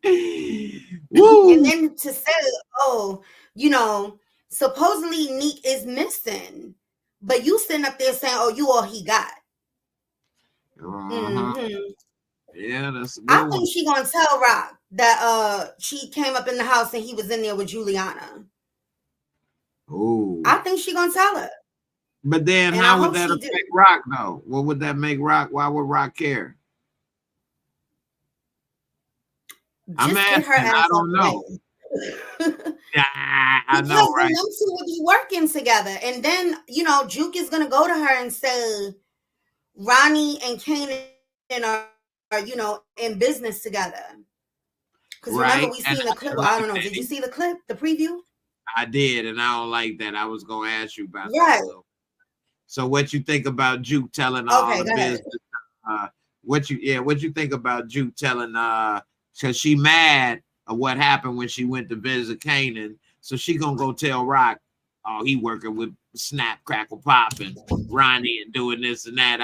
C: And then to say, oh, you know, supposedly Neek is missing, but you sitting up there saying, oh, you all he got.
B: Yeah, that's a good
C: I think she gonna tell Rock that she came up in the house and he was in there with Juliana.
B: Oh,
C: I think she gonna tell her.
B: But then and how would that affect Rock though? What would that make Rock? Why would Rock care? I'm asking. I don't know. I know, right?
C: Them two will be working together, and then you know, Juke is gonna go to her and say, Ronnie and Kanan are you know in business together. Because remember we seen the clip. Well, I don't know. Did you see the clip, the preview?
B: I did, and I don't like that. I was gonna ask you about that. So what you think about Juke telling all the business? What you think about Juke telling because she mad at what happened when she went to visit Kanan, so she gonna go tell Rock, oh, he working with Snap Crackle Pop and Ronnie and doing this and that,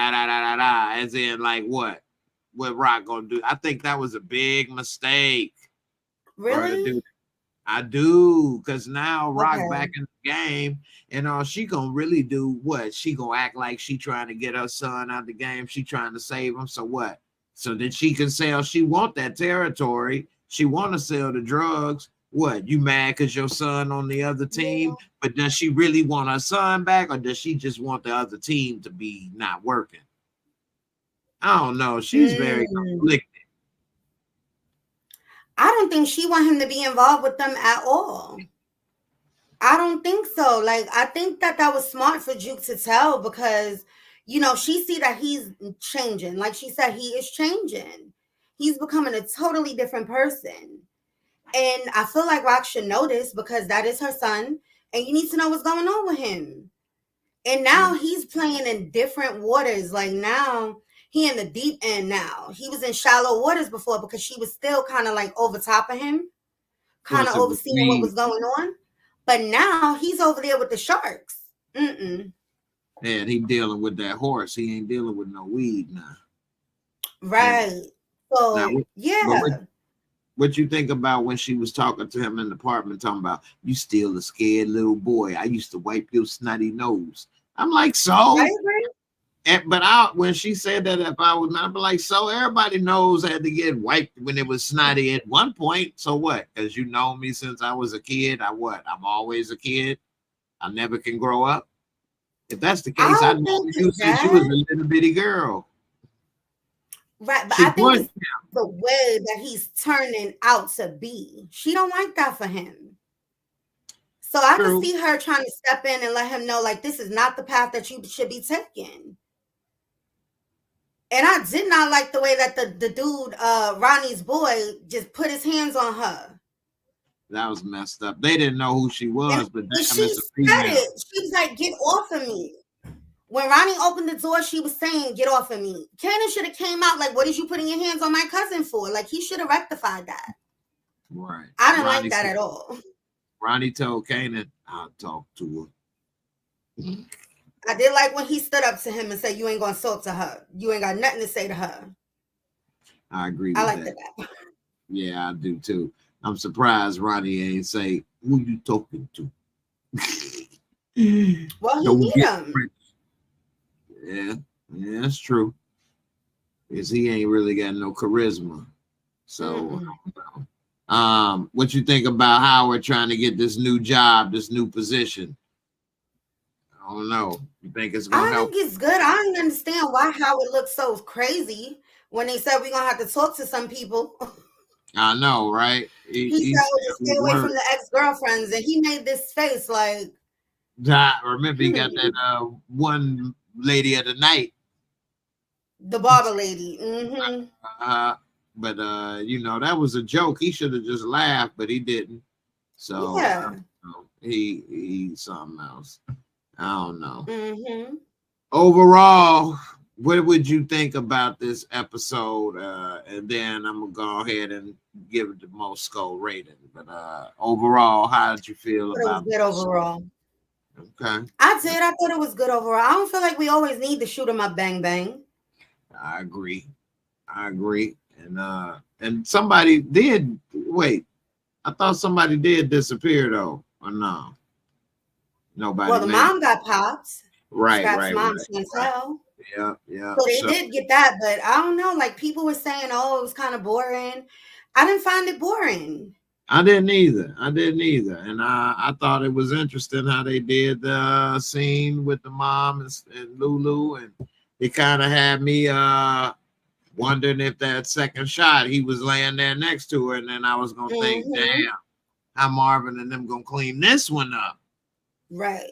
B: as in like what Rock gonna do? I think that was a big mistake.
C: Really?
B: I do, because now Rock back in the game, and all she gonna really do what? She gonna act like she trying to get her son out of the game. She trying to save him. So what? So that she can sell. She want that territory. She want to sell the drugs. What? You mad because your son on the other team? But does she really want her son back, or does she just want the other team to be not working? I don't know. She's very conflicted.
C: I don't think she want him to be involved with them at all. I don't think so. Like, I think that was smart for Juke to tell because, you know, she see that he's changing. Like she said, he is changing. He's becoming a totally different person. And I feel like Rock should know this because that is her son. And you need to know what's going on with him. And now he's playing in different waters. Like now he in the deep end now. He was in shallow waters before because she was still kind of like over top of him, kind of
B: Plus, it was
C: overseeing what
B: weed,
C: was going on. But now he's over there with the sharks.
B: and he dealing with that horse. He ain't dealing with no weed now.
C: Right.
B: And
C: So
B: now, but
C: yeah.
B: what you think about when she was talking to him in the apartment, talking about, you still a scared little boy. I used to wipe your snotty nose. I'm like, so?
C: I agree.
B: But when she said that, if I was not, I'd be like, so everybody knows I had to get wiped when it was snotty at one point. So what? Because you know me since I was a kid. I'm always a kid. I never can grow up. If that's the case, I
C: don't
B: know
C: think
B: you
C: it's
B: since you was
C: that.
B: a little bitty girl.
C: Right, but
B: She
C: I think
B: pushed
C: it's the way that he's turning out to be. She don't like that for him. So I can
B: True.
C: see her trying to step in and let him know, like, this is not the path that you should be taking. And I did not like the way that the dude, Ronnie's boy, just put his hands on her.
B: That was messed up. They didn't know who she was,
C: And
B: but
C: when
B: damn,
C: she
B: it's a
C: said
B: female.
C: it, she was like, get off of me. When Ronnie opened the door, she was saying, get off of me. Kanan should have came out like, what is you putting your hands on my cousin for? Like, he should have rectified that.
B: Right.
C: I didn't
B: Ronnie
C: like that
B: said,
C: at all.
B: Ronnie told Kanan, I'll talk to her.
C: I did like when he stood up to him and said, you ain't going to talk to her. You ain't got nothing to say to her.
B: I agree
C: I
B: with
C: liked
B: that.
C: that.
B: Yeah, I do too. I'm surprised Ronnie ain't say, who you talking to?
C: Well, he
B: Don't
C: need
B: get
C: him.
B: French. Yeah, that's true. Because he ain't really got no charisma. So, I don't know. What you think about Howard trying to get this new job, this new position? I don't know. You think it's gonna
C: I
B: help?
C: think it's good. I don't understand why Howard looks so crazy when they said we're going to have to talk to some people.
B: I know, right?
C: He said,
B: He's
C: just stay away from the ex-girlfriends. And he made this face like,
B: remember he got that one lady of the night.
C: the barber lady.
B: But you know, that was a joke. He should have just laughed, but he didn't. So
C: Yeah.
B: he's something else. I don't know.
C: Overall,
B: What would you think about this episode? And then I'm gonna go ahead and give it the most skull rating. But overall, how did you feel about
C: it? Overall.
B: Okay.
C: I thought it was good overall. I don't feel like we always need to shoot 'em up, bang bang.
B: I agree. And somebody did wait. I thought somebody did disappear though, or no? Nobody.
C: Well, the mom got popped.
B: Right.
C: Mom, Chantel.
B: Yeah.
C: So they did get that, but I don't know. Like people were saying, oh, it was kind of boring. I didn't find it boring.
B: I didn't either. And I thought it was interesting how they did the scene with the mom and Lulu, and it kind of had me wondering if that second shot he was laying there next to her, and then I was gonna think, damn, how Marvin and them gonna clean this one up,
C: right?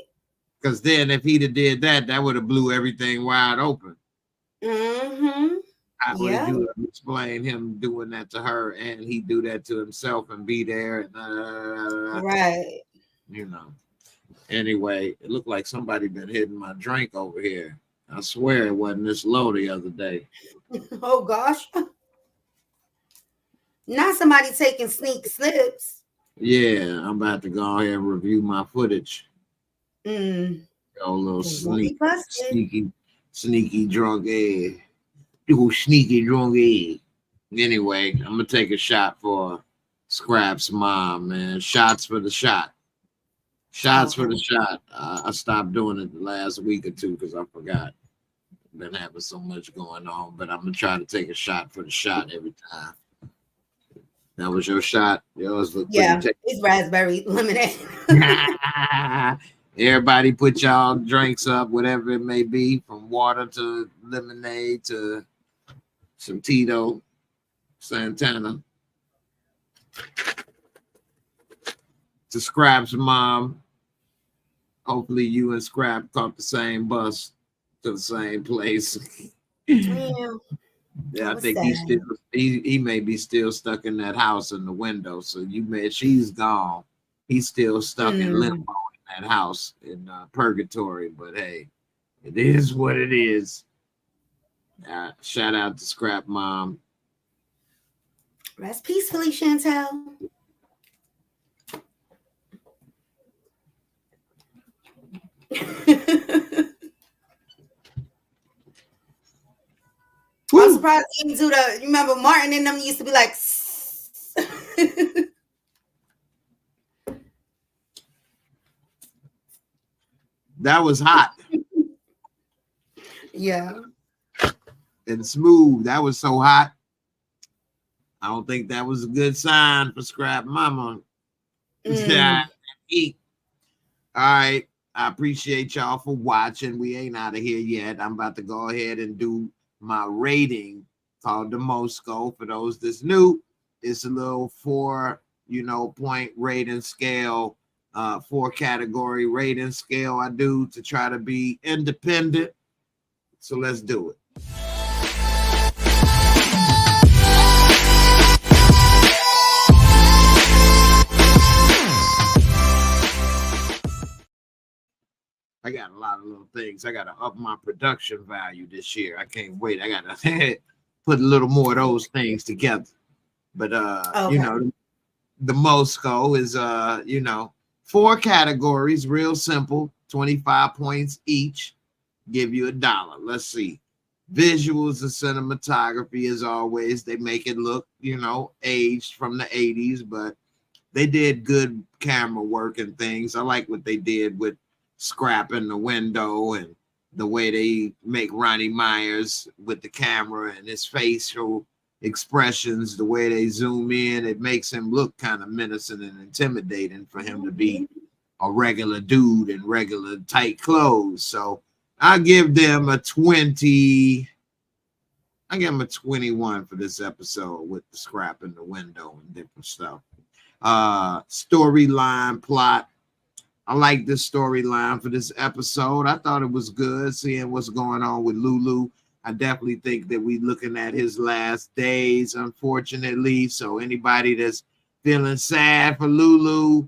B: Because then if he'd have did that, that would have blew everything wide open. How would you explain him doing that to her and he do that to himself and be there?
C: Right.
B: You know. Anyway, it looked like somebody been hitting my drink over here. I swear it wasn't this low the other day.
C: Oh gosh. Not somebody taking sneak slips.
B: Yeah, I'm about to go ahead and review my footage. Go a little sneaky drunk egg. Sneaky drunk egg. Anyway, I'm gonna take a shot for Scrap's mom, man. Shots for the shot. For the shot. I stopped doing it the last week or two because I forgot. Been having so much going on, but I'm gonna try to take a shot for the shot every time. That was your shot. Yours look pretty.
C: It's raspberry lemonade.
B: Everybody put y'all drinks up, whatever it may be, from water to lemonade to some Tito Santana. To Scrap's mom. Hopefully you and Scrap caught the same bus to the same place. Yeah, I think he may be still stuck in that house in the window. So she's gone. He's still stuck in limbo in that house in purgatory. But hey, it is what it is. Shout out to Scrap Mom.
C: Rest peacefully, Chantel. I'm surprised he didn't do the. You remember Martin and them used to be like.
B: That was hot.
C: Yeah.
B: And smooth. That was so hot. I don't think that was a good sign for Scrap Mama. Eat. All right. I appreciate y'all for watching. We ain't out of here yet. I'm about to go ahead and do my rating called the Mosco. For those that's new, it's a little 4 point rating scale, 4 category rating scale I do to try to be independent. So let's do it. I got a lot of little things. I got to up my production value this year. I can't wait. I got to put a little more of those things together. But,
C: okay.
B: The Mosco is, 4 categories, real simple, 25 points each, give you $1. Let's see. Visuals and cinematography, as always, they make it look, aged from the 80s, but they did good camera work and things. I like what they did with scrapping the window and the way they make Ronnie Myers with the camera and his facial expressions, the way they zoom in, it makes him look kind of menacing and intimidating for him to be a regular dude in regular tight clothes. So I give them a 20. I give them a 21 for this episode with the scrapping the window and different stuff. Storyline, plot. I like this storyline for this episode. I thought it was good seeing what's going on with Lulu. I definitely think that we're looking at his last days, unfortunately. So anybody that's feeling sad for Lulu,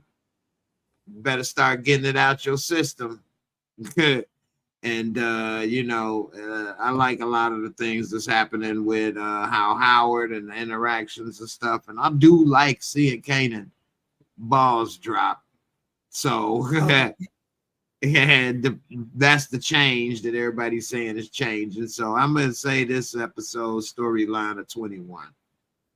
B: better start getting it out your system. And, I like a lot of the things that's happening with how Howard and the interactions and stuff. And I do like seeing Kanan balls drop. So and that's the change that everybody's saying is changing. So I'm going to say this episode storyline of 21, a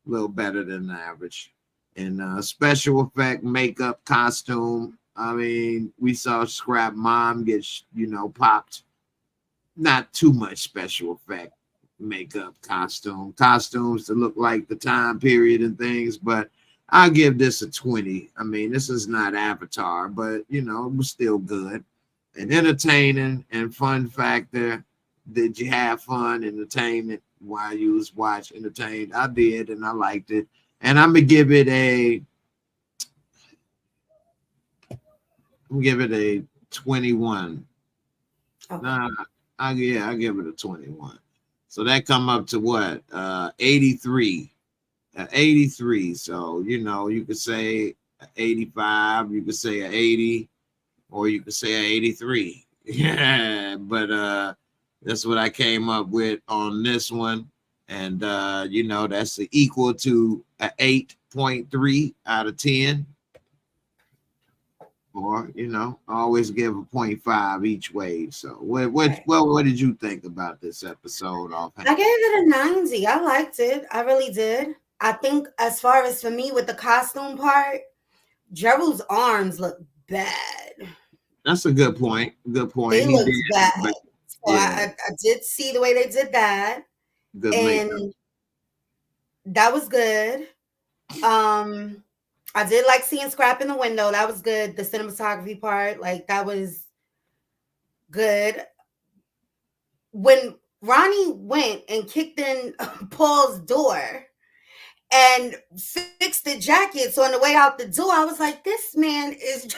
B: little better than the average. And special effect, makeup, costume. I mean, we saw Scrap Mom get, popped. Not too much special effect, makeup, costumes to look like the time period and things, but I'll give this a 20. I mean, this is not Avatar, but, it was still good. And entertaining and fun factor. Did you have fun, entertainment while you was watching, entertained? I did, and I liked it. And I'm going to give it a 21. Okay. I'll give it a 21. So that come up to what? 83. 83. So, you could say 85, you could say an 80, or you could say an 83. Yeah, but that's what I came up with on this one. And, that's equal to an 8.3 out of 10. Or, I always give a 0.5 each way. So what did you think about this episode?
C: I gave it a 90. I liked it. I really did. I think as far as for me with the costume part, Gerald's arms look bad.
B: That's a good point. Good point.
C: They look bad. But, so yeah. I did see the way they did that.
B: Good
C: and
B: makeup.
C: That was good. I did like seeing Scrap in the window. That was good. The cinematography part, that was good. When Ronnie went and kicked in Paul's door and fixed the jackets on the way out the door, I was like, this man is...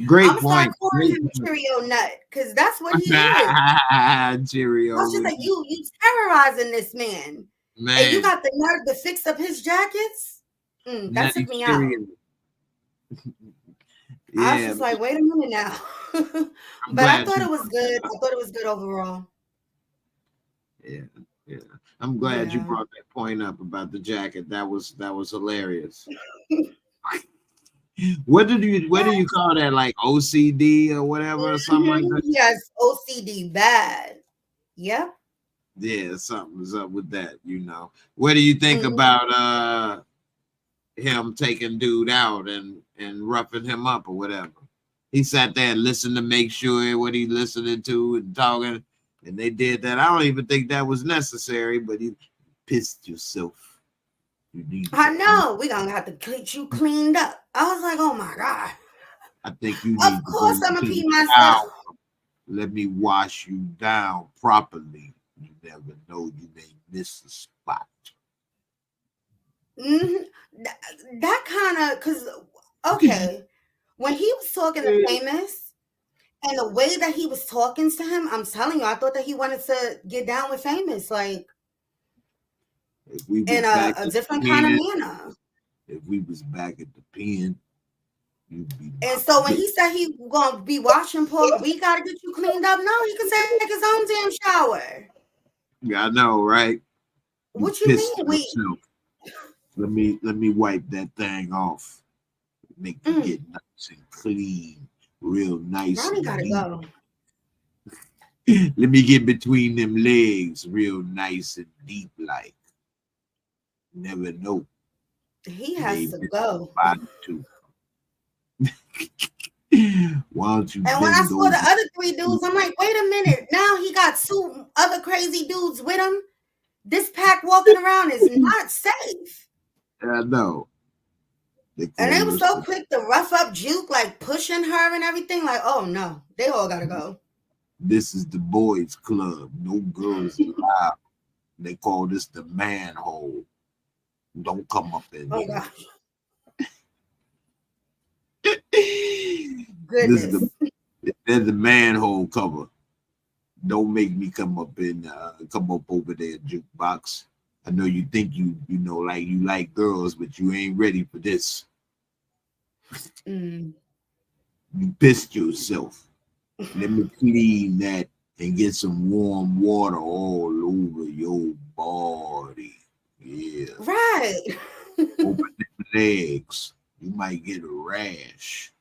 B: Great
C: I'm
B: point.
C: I'm calling him Cheerio Nut, because that's what he is.
B: Cheerio.
C: I was just like, you terrorizing this man. And you got the nerve to fix up his jackets? That took me out. Yeah. I was just like, wait a minute now. But I thought it was good. I thought it was good overall.
B: Yeah, yeah. I'm glad you
C: Yeah.
B: brought that point up about the jacket. That was hilarious. What do you call that? Like OCD or whatever, or something like that?
C: Yes, OCD bad. Yep.
B: Yeah, something's up with that, you know. What do you think
C: Mhm.
B: about him taking dude out and roughing him up or whatever? He sat there and listened to make sure what he listening to and talking, and they did that. I don't even think that was necessary, but he pissed yourself. You need
C: I
B: to.
C: know. We're gonna have to get you cleaned up. I was like, oh my God.
B: I think you
C: Of
B: need to go
C: course I'm
B: to
C: gonna
B: the
C: pee myself.
B: shower. Let me wash you down properly. You never know, you may miss a spot.
C: hmm That kind of, because, okay, when he was talking to Famous and the way that he was talking to him, I'm telling you, I thought that he wanted to get down with Famous, like
B: If we was
C: in
B: back
C: a
B: at
C: different
B: the
C: kind of
B: pen,
C: manner.
B: if we was back at the pen, you'd be
C: And
B: my
C: so when
B: bitch.
C: he said he gonna be washing Paul, we gotta get you cleaned up. No, he can take his own damn shower.
B: Yeah, I know, right? You
C: What you
B: pissed
C: mean?
B: yourself. Let me wipe that thing off. Make you
C: Mm,
B: get nice and clean, real nice
C: Ronnie
B: and
C: gotta
B: neat.
C: go.
B: Let me get between them legs, real nice and deep like. Never know.
C: He has
B: Maybe
C: to
B: it's
C: go.
B: body too. Why don't you
C: And when I
B: bend
C: saw the
B: over?
C: other three dudes, I'm like, wait a minute. Now he got two other crazy dudes with him. This pack walking around is not safe.
B: I know. They
C: And they
B: call
C: were
B: us
C: so quick to rough up Juke, like pushing her and everything. Like, oh no, they all gotta go.
B: this is the boys club. No girls allowed. They call this the manhole. Don't come up in
C: Oh
B: here.
C: gosh,
B: This is the
C: goodness.
B: there's the manhole cover. Don't make me come up over there, jukebox. I know you think you know like you like girls, but you ain't ready for this.
C: Mm.
B: You pissed yourself. Let me clean that and get some warm water all over your body. Yeah.
C: Right.
B: Open them legs. You might get a rash.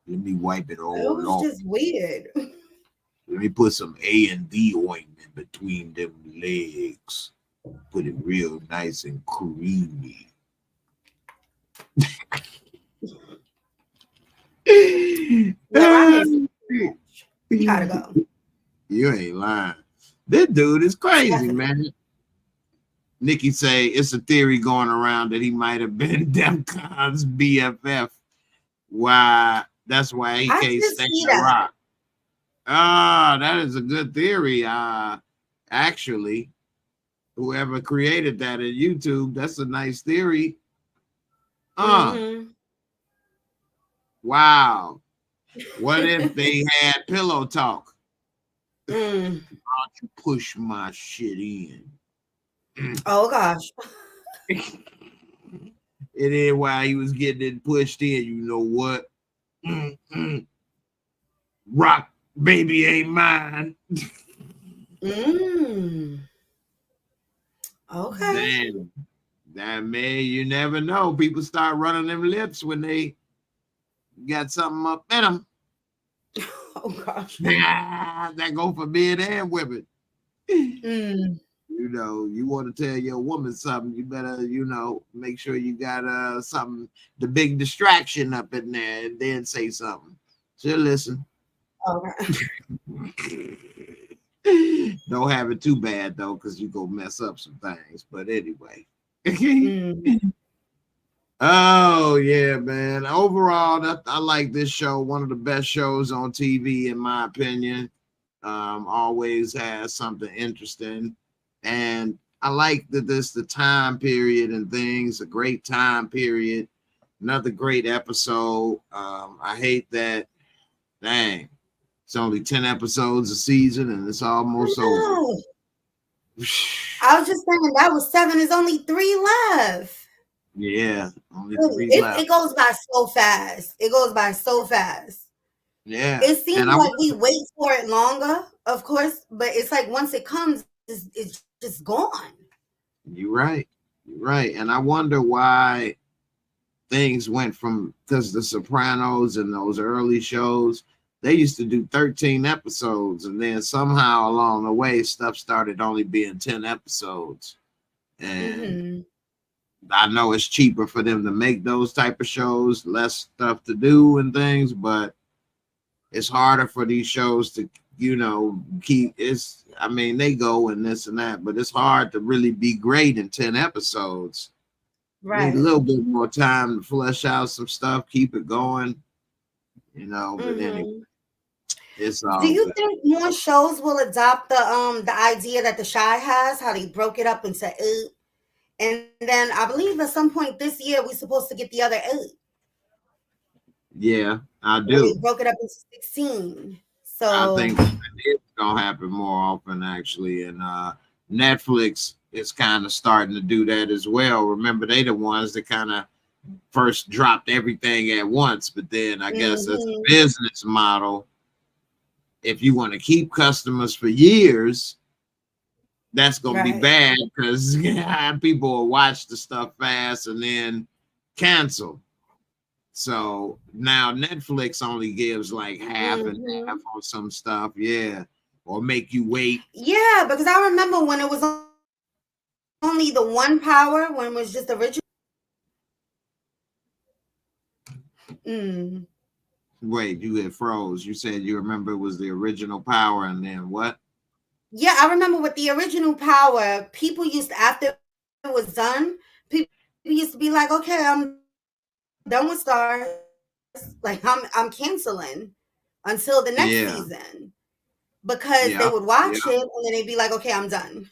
B: Let me wipe it
C: It
B: all
C: was
B: off.
C: just weird.
B: Let me put some A&D ointment between them legs. Put it real nice and creamy.
C: Yeah, Ronnie's he gotta go.
B: You ain't lying. This dude is crazy,
C: Definitely.
B: man. Nikki say it's a theory going around that he might have been Demcon's BFF. Why? That's why he
C: I
B: can't
C: did
B: stand
C: see
B: the
C: that.
B: rock. Ah, that is a good theory. Actually, whoever created that at YouTube, that's a nice theory.
C: Mm-hmm.
B: Wow. What if they had pillow talk?
C: Mm.
B: Why don't you push my shit in?
C: Oh gosh.
B: And then while he was getting it pushed in, you know what? Rock baby ain't mine.
C: Mm. Okay.
B: Damn. That man, you never know. People start running them lips when they got something up in them.
C: Oh gosh.
B: That go for men and women.
C: Mm.
B: You know, you want to tell your woman something, you better, make sure you got something, the big distraction up in there, and then say something. She'll listen.
C: Okay.
B: Don't have it too bad though, because you go mess up some things. But anyway.
C: Mm.
B: Oh yeah, man. Overall, I like this show. One of the best shows on TV, in my opinion. Always has something interesting, and I like that this the time period and things. A great time period. Another great episode. I hate that. Dang, it's only 10 episodes a season, and it's almost over.
C: No. I was just saying that was 7. There's only 3 left.
B: Yeah, only
C: Really.
B: 3
C: It
B: left.
C: goes by so fast. It goes by so fast.
B: Yeah,
C: It seems
B: and I
C: like we wait for it longer, of course, but it's like once it comes, it's just gone.
B: You're right. You're right. And I wonder why things went from, because the Sopranos and those early shows, they used to do 13 episodes, and then somehow along the way stuff started only being 10 episodes. And I know it's cheaper for them to make those type of shows, less stuff to do and things, but it's harder for these shows to, you know, keep, it's, I mean, they go and this and that, but it's hard to really be great in 10 episodes.
C: Right.
B: Need a little bit more time to flesh out some stuff, keep it going, you know. But anyway, it's all.
C: Do you think more shows will adopt the idea that The Shy has, how they broke it up into 8, and then I believe at some point this year we're supposed to get the other 8.
B: Yeah, I do.
C: They broke it up into 16. So
B: I think it's gonna happen more often actually, and Netflix is kind of starting to do that as well. Remember, they the ones that kind of first dropped everything at once, but then I guess as a business model, if you want to keep customers for years, that's gonna be bad, because people will watch the stuff fast and then cancel. So now Netflix only gives like half and half on some stuff, or make you wait.
C: Yeah, because I remember when it was only the one power, when it was just original.
B: Wait, you had froze. You said you remember it was the original power, and then what?
C: Yeah, I remember with the original power, people used to, after it was done, people used to be like, okay, I'm done with Stars. Like I'm canceling until the next season, because they would watch it and then they'd be like, okay, I'm done.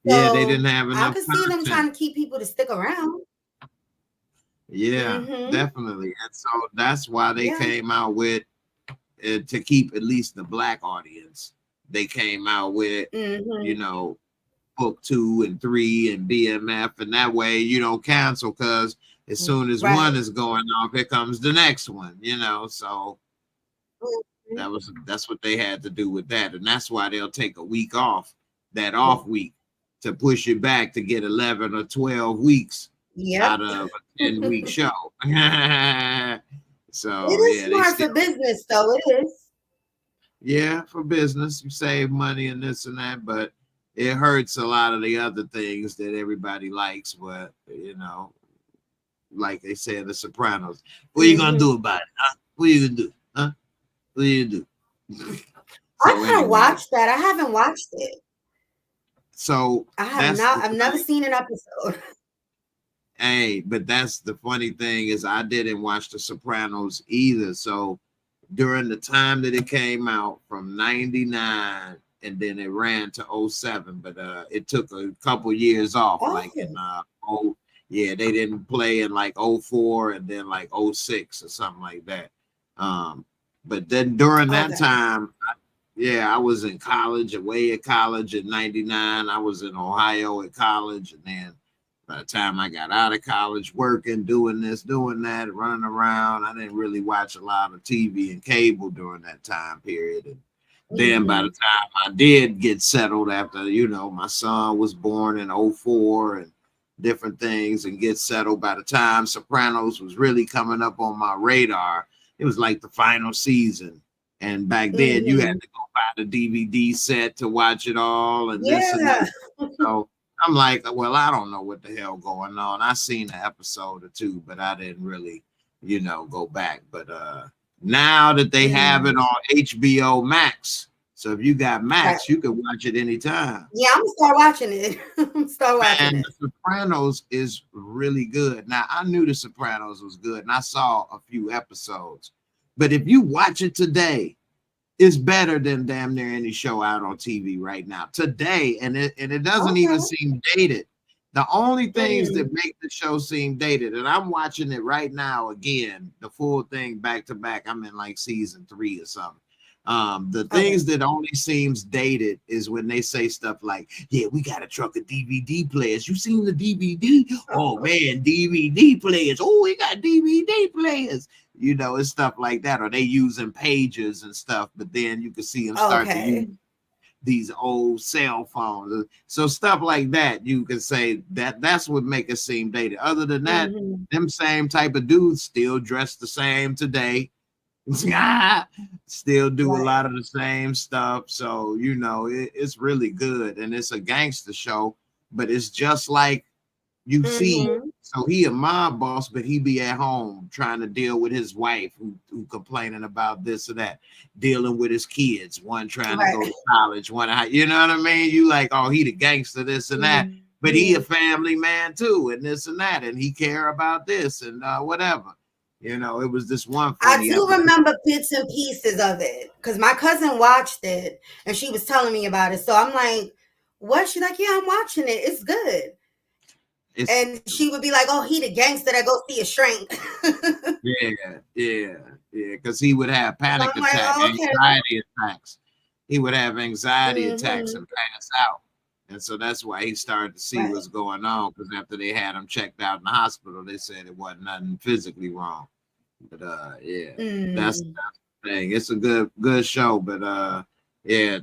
B: So they didn't have enough.
C: I could see them trying to keep people to stick around.
B: Yeah, definitely. And so that's why they came out with to keep at least the Black audience. They came out with, you know, book 2 and 3 and BMF, and that way you don't cancel, because as soon as one is going off, here comes the next one, you know. So that's what they had to do with that, and that's why they'll take a week off, that off week, to push it back to get 11 or 12 weeks out of a 10-week show. So
C: it is smart for business, though. It is.
B: Yeah, for business, you save money and this and that, but it hurts a lot of the other things that everybody likes. But you know, like they say in The Sopranos, what are you gonna do about it? Huh? What are you gonna do? Huh? What are you gonna do?
C: I gotta watch that. I haven't watched it.
B: So
C: I have not. I've never seen an episode.
B: Hey, but that's the funny thing, is I didn't watch The Sopranos either. So during the time that it came out, from 99, and then it ran to 07, but it took a couple years off, like in they didn't play in like 04 and then like 06 or something like that. But then during that time, I was in college, away at college in 99. I was in Ohio at college, and then by the time I got out of college, working, doing this, doing that, running around, I didn't really watch a lot of TV and cable during that time period. And then by the time I did get settled, after, you know, my son was born in 04 and different things, and get settled, by the time Sopranos was really coming up on my radar, it was like the final season. And back then you had to go buy the DVD set to watch it all, and this and that. So I'm like, well, I don't know what the hell going on. I seen an episode or 2, but I didn't really, you know, go back. But now that they have it on HBO Max, so if you got Max, you can watch it anytime.
C: Yeah, I'm gonna start watching it.
B: And The Sopranos is really good. Now, I knew The Sopranos was good, and I saw a few episodes. But if you watch it today, it's better than damn near any show out on TV right now. Today, and it doesn't even seem dated. The only things that make the show seem dated, and I'm watching it right now again, the full thing back to back. I'm in like season 3 or something. The things that only seems dated is when they say stuff like, yeah, we got a truck of DVD players. You seen the DVD? Oh man, DVD players. Oh, we got DVD players. You know, it's stuff like that. Or they using pages and stuff, but then you can see them start to use these old cell phones. So stuff like that, you can say that's what make it seem dated. Other than that, them same type of dudes still dress the same today. Still do a lot of the same stuff. So, you know, it's really good. And it's a gangster show, but it's just like you see. So he a mob boss, but he be at home trying to deal with his wife who complaining about this or that, dealing with his kids, one trying to go to college, one, you know what I mean? You like, oh, he the gangster, this and that, but he a family man too, and this and that, and he care about this and whatever. You know, it was this one.
C: I do remember bits and pieces of it because my cousin watched it and she was telling me about it. So I'm like, what? She's like, yeah, I'm watching it. It's good. And she would be like, oh, he the gangster that go see a shrink.
B: yeah. Because he would have panic attacks, anxiety attacks. He would have anxiety attacks and pass out. And so that's why he started to see what's going on. Because after they had him checked out in the hospital, they said it wasn't nothing physically wrong. But that's the thing. It's a good show. But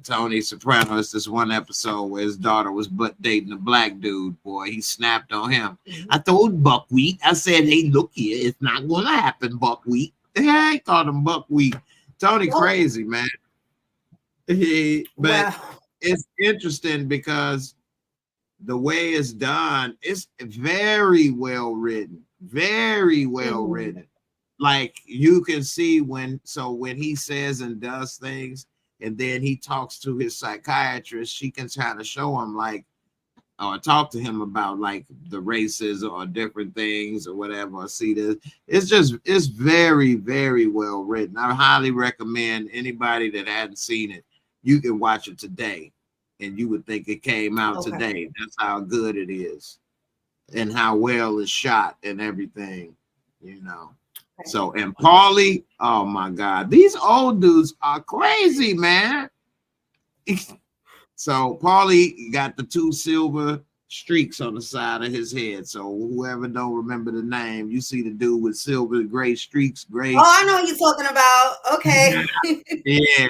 B: Tony Soprano, it's this one episode where his daughter was dating a black dude. Boy, he snapped on him. I told Buckwheat, I said, hey, look here, it's not gonna happen, Buckwheat. I called him Buckwheat. Tony crazy, man. It's interesting because the way it's done, it's very well written. Very well written. Like you can see when he says and does things, and then he talks to his psychiatrist, she can kind of show him like, or talk to him about like the races or different things or whatever. Or see this. It's very, very well written. I highly recommend anybody that hadn't seen it, you can watch it today and you would think it came out today. That's how good it is and how well it's shot and everything, you know. So, and Paulie, oh my God, these old dudes are crazy, man. So Paulie got the 2 silver streaks on the side of his head. So whoever don't remember the name, you see the dude with silver gray streaks, gray.
C: Oh, I know what you're talking about. Okay.
B: Yeah.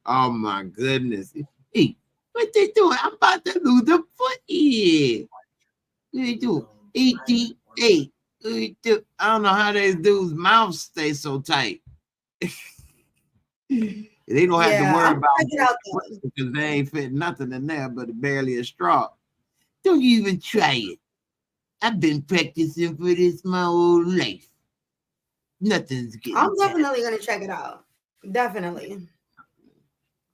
B: Oh my goodness. Hey, what they doing? I'm about to lose a foot here. What they do? 88. I don't know how these dudes' mouths stay so tight. They don't have to worry about it because they ain't fitting nothing in there but barely a straw. Don't you even try it. I've been practicing for this my whole life. Nothing's getting
C: I'm definitely going to check it out. Definitely.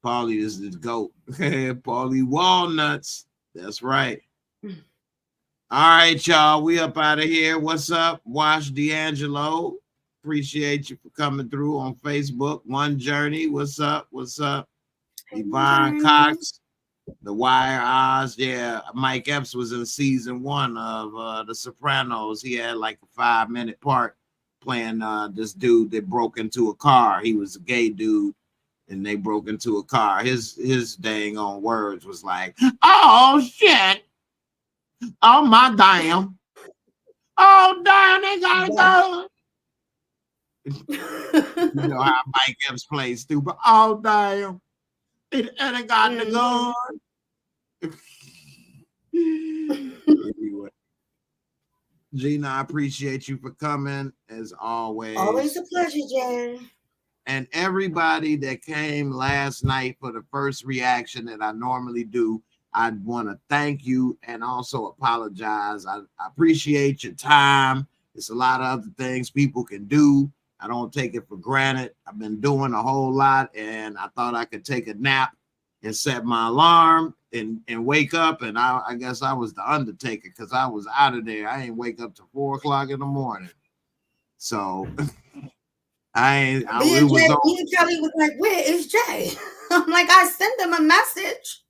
B: Paulie is the GOAT. Paulie Walnuts. That's right. All right, y'all. We up out of here. What's up? Wash D'Angelo. Appreciate you for coming through on Facebook. One Journey. What's up? What's up? Yvonne Cox. The Wire Oz. Yeah, Mike Epps was in season 1 of The Sopranos. He had like a 5-minute part playing this dude that broke into a car. He was a gay dude, and they broke into a car. His dang on words was like, "Oh shit! Oh my damn! Oh damn! They gotta go." You know how Mike Epps plays stupid. Oh damn! And they got the gun. Anyway, Gina, I appreciate you for coming as always.
C: Always a pleasure, Jen.
B: And everybody that came last night for the first reaction that I normally do, I want to thank you and also apologize. I appreciate your time. It's a lot of other things people can do. I don't take it for granted. I've been doing a whole lot, and I thought I could take a nap and set my alarm and wake up. And I guess I was the Undertaker because I was out of there. I ain't wake up till 4 o'clock in the morning. So me and
C: Kelly was like, where is Jay? I'm like, I sent him a message.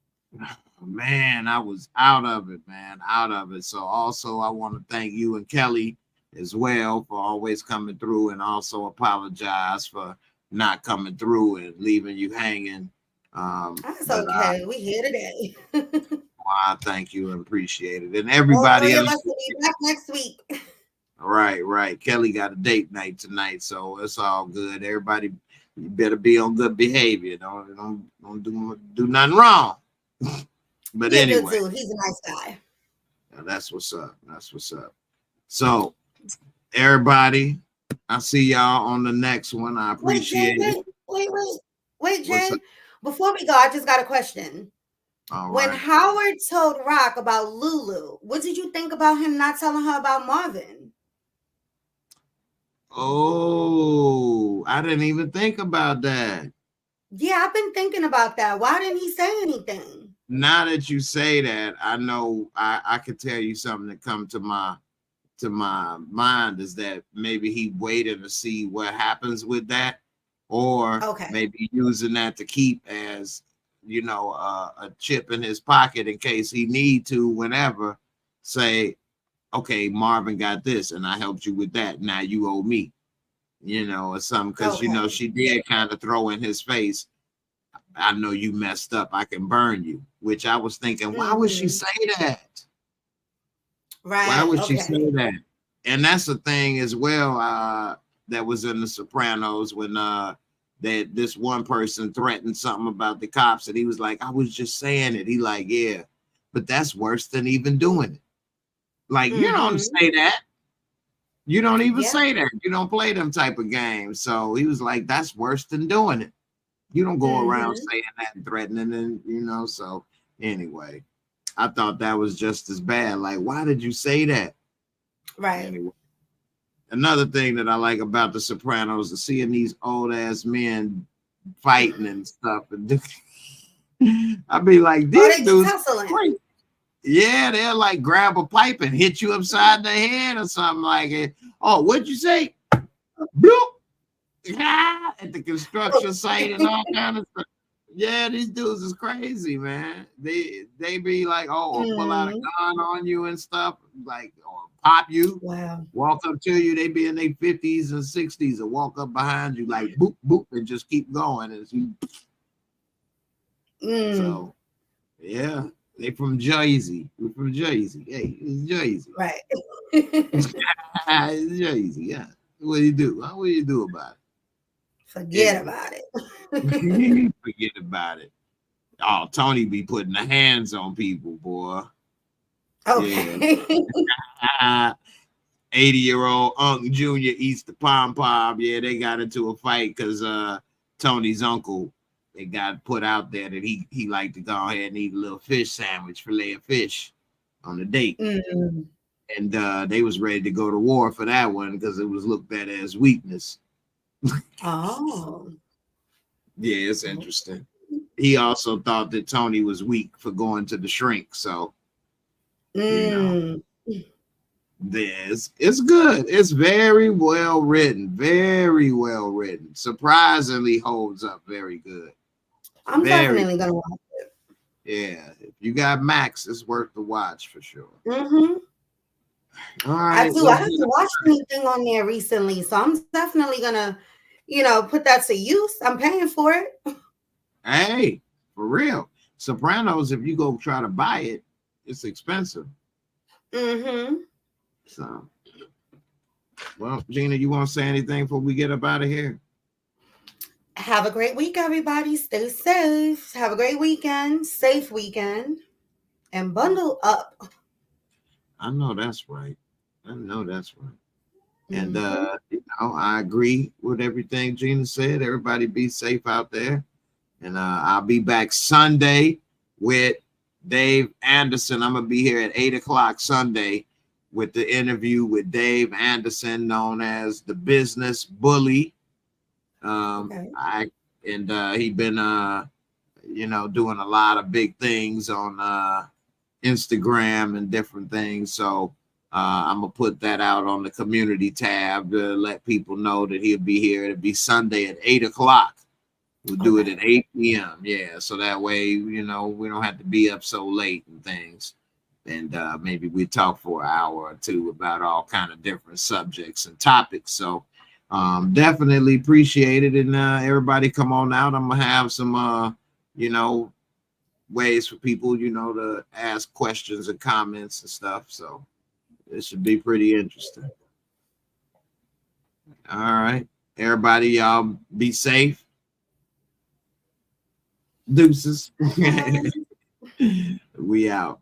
B: Man, I was out of it, man, out of it. So also I want to thank you and Kelly as well for always coming through, and also apologize for not coming through and leaving you hanging.
C: That's okay. We here today.
B: I thank you and appreciate it. And everybody else
C: will be back next week.
B: Right. Kelly got a date night tonight, so it's all good. Everybody, you better be on good behavior. Don't do nothing wrong. But
C: He's a good
B: anyway,
C: dude. He's a nice guy.
B: that's what's up. That's what's up. So, everybody, I'll see y'all on the next one. I appreciate it.
C: Wait,
B: What's
C: Jay.
B: up?
C: Before we go, I just got a question.
B: All
C: When
B: right.
C: Howard told Rock about Lulu, what did you think about him not telling her about Marvin?
B: Oh, I didn't even think about that.
C: Yeah, I've been thinking about that. Why didn't he say anything?
B: Now that you say that, I know I could tell you something that come to my mind is that maybe he waited to see what happens with that, or
C: Okay.
B: maybe using that to keep as a chip in his pocket in case he need to whenever say, okay, Marvin got this and I helped you with that, now you owe me, or something, because
C: Okay.
B: she did kind of throw in his face, I know you messed up, I can burn you, which I was thinking, why would she say that?
C: Right.
B: Why would she say that? And that's the thing as well, that was in The Sopranos when that this one person threatened something about the cops, and he was like, I was just saying it. He like, yeah, but that's worse than even doing it. Like, you don't say that. You don't even say that. You don't play them type of games. So he was like, that's worse than doing it. You don't go around saying that and threatening, and so anyway, I thought that was just as bad. Like, why did you say that?
C: Right.
B: Anyway, another thing that I like about The Sopranos is seeing these old ass men fighting and stuff. And I'd be like, these dudes, yeah, they'll like grab a pipe and hit you upside the head or something like it. Oh, what'd you say? Bloop. At the construction site and all kind of stuff. Yeah, these dudes is crazy, man. They be like, or pull out a gun on you and stuff, like, or pop you.
C: Wow.
B: Walk up to you. They be in their 50s and 60s and walk up behind you like boop boop and just keep going as you. So, yeah, they from Jersey. We're from Jersey. Hey, it's Jersey.
C: Right.
B: It's Jersey. Yeah. What do you do? What do you do about it?
C: Forget about it.
B: Forget about it. Oh, Tony be putting the hands on people, boy.
C: Okay.
B: Yeah. 80-year-old Unc Jr. eats the pom-pom. Yeah, they got into a fight because Tony's uncle, they got put out there that he liked to go ahead and eat a little fish sandwich, fillet of fish on the date. And they was ready to go to war for that one because it was looked at as weakness.
C: Oh.
B: Yeah, it's interesting. He also thought that Tony was weak for going to the shrink. So, it's good. It's very well written. Very well written. Surprisingly holds up very good.
C: I'm definitely going to watch it.
B: Yeah. If you got Max, it's worth the watch for sure. All
C: I
B: right.
C: do. I haven't watched anything on there recently, so I'm definitely going to put that to use. I'm paying for it.
B: Hey, for real. Sopranos, if you go try to buy it, it's expensive. So, well, Gina, you want to say anything before we get up out of here?
C: Have a great week, everybody. Stay safe. Have a great weekend. Safe weekend. And bundle up.
B: I know that's right. And I agree with everything Gina said. Everybody be safe out there. And I'll be back Sunday with Dave Anderson. I'm gonna be here at 8:00 Sunday with the interview with Dave Anderson, known as the Business Bully. He been doing a lot of big things on Instagram and different things. So I'm gonna put that out on the community tab to let people know that he'll be here. It'll be Sunday at 8:00. We'll do it at 8 p.m. Yeah, so that way, we don't have to be up so late and things. And maybe we talk for an hour or two about all kind of different subjects and topics. So definitely appreciate it. And everybody come on out. I'm gonna have some ways for people, to ask questions and comments and stuff. So it should be pretty interesting. All right. Everybody, y'all be safe. Deuces. We out.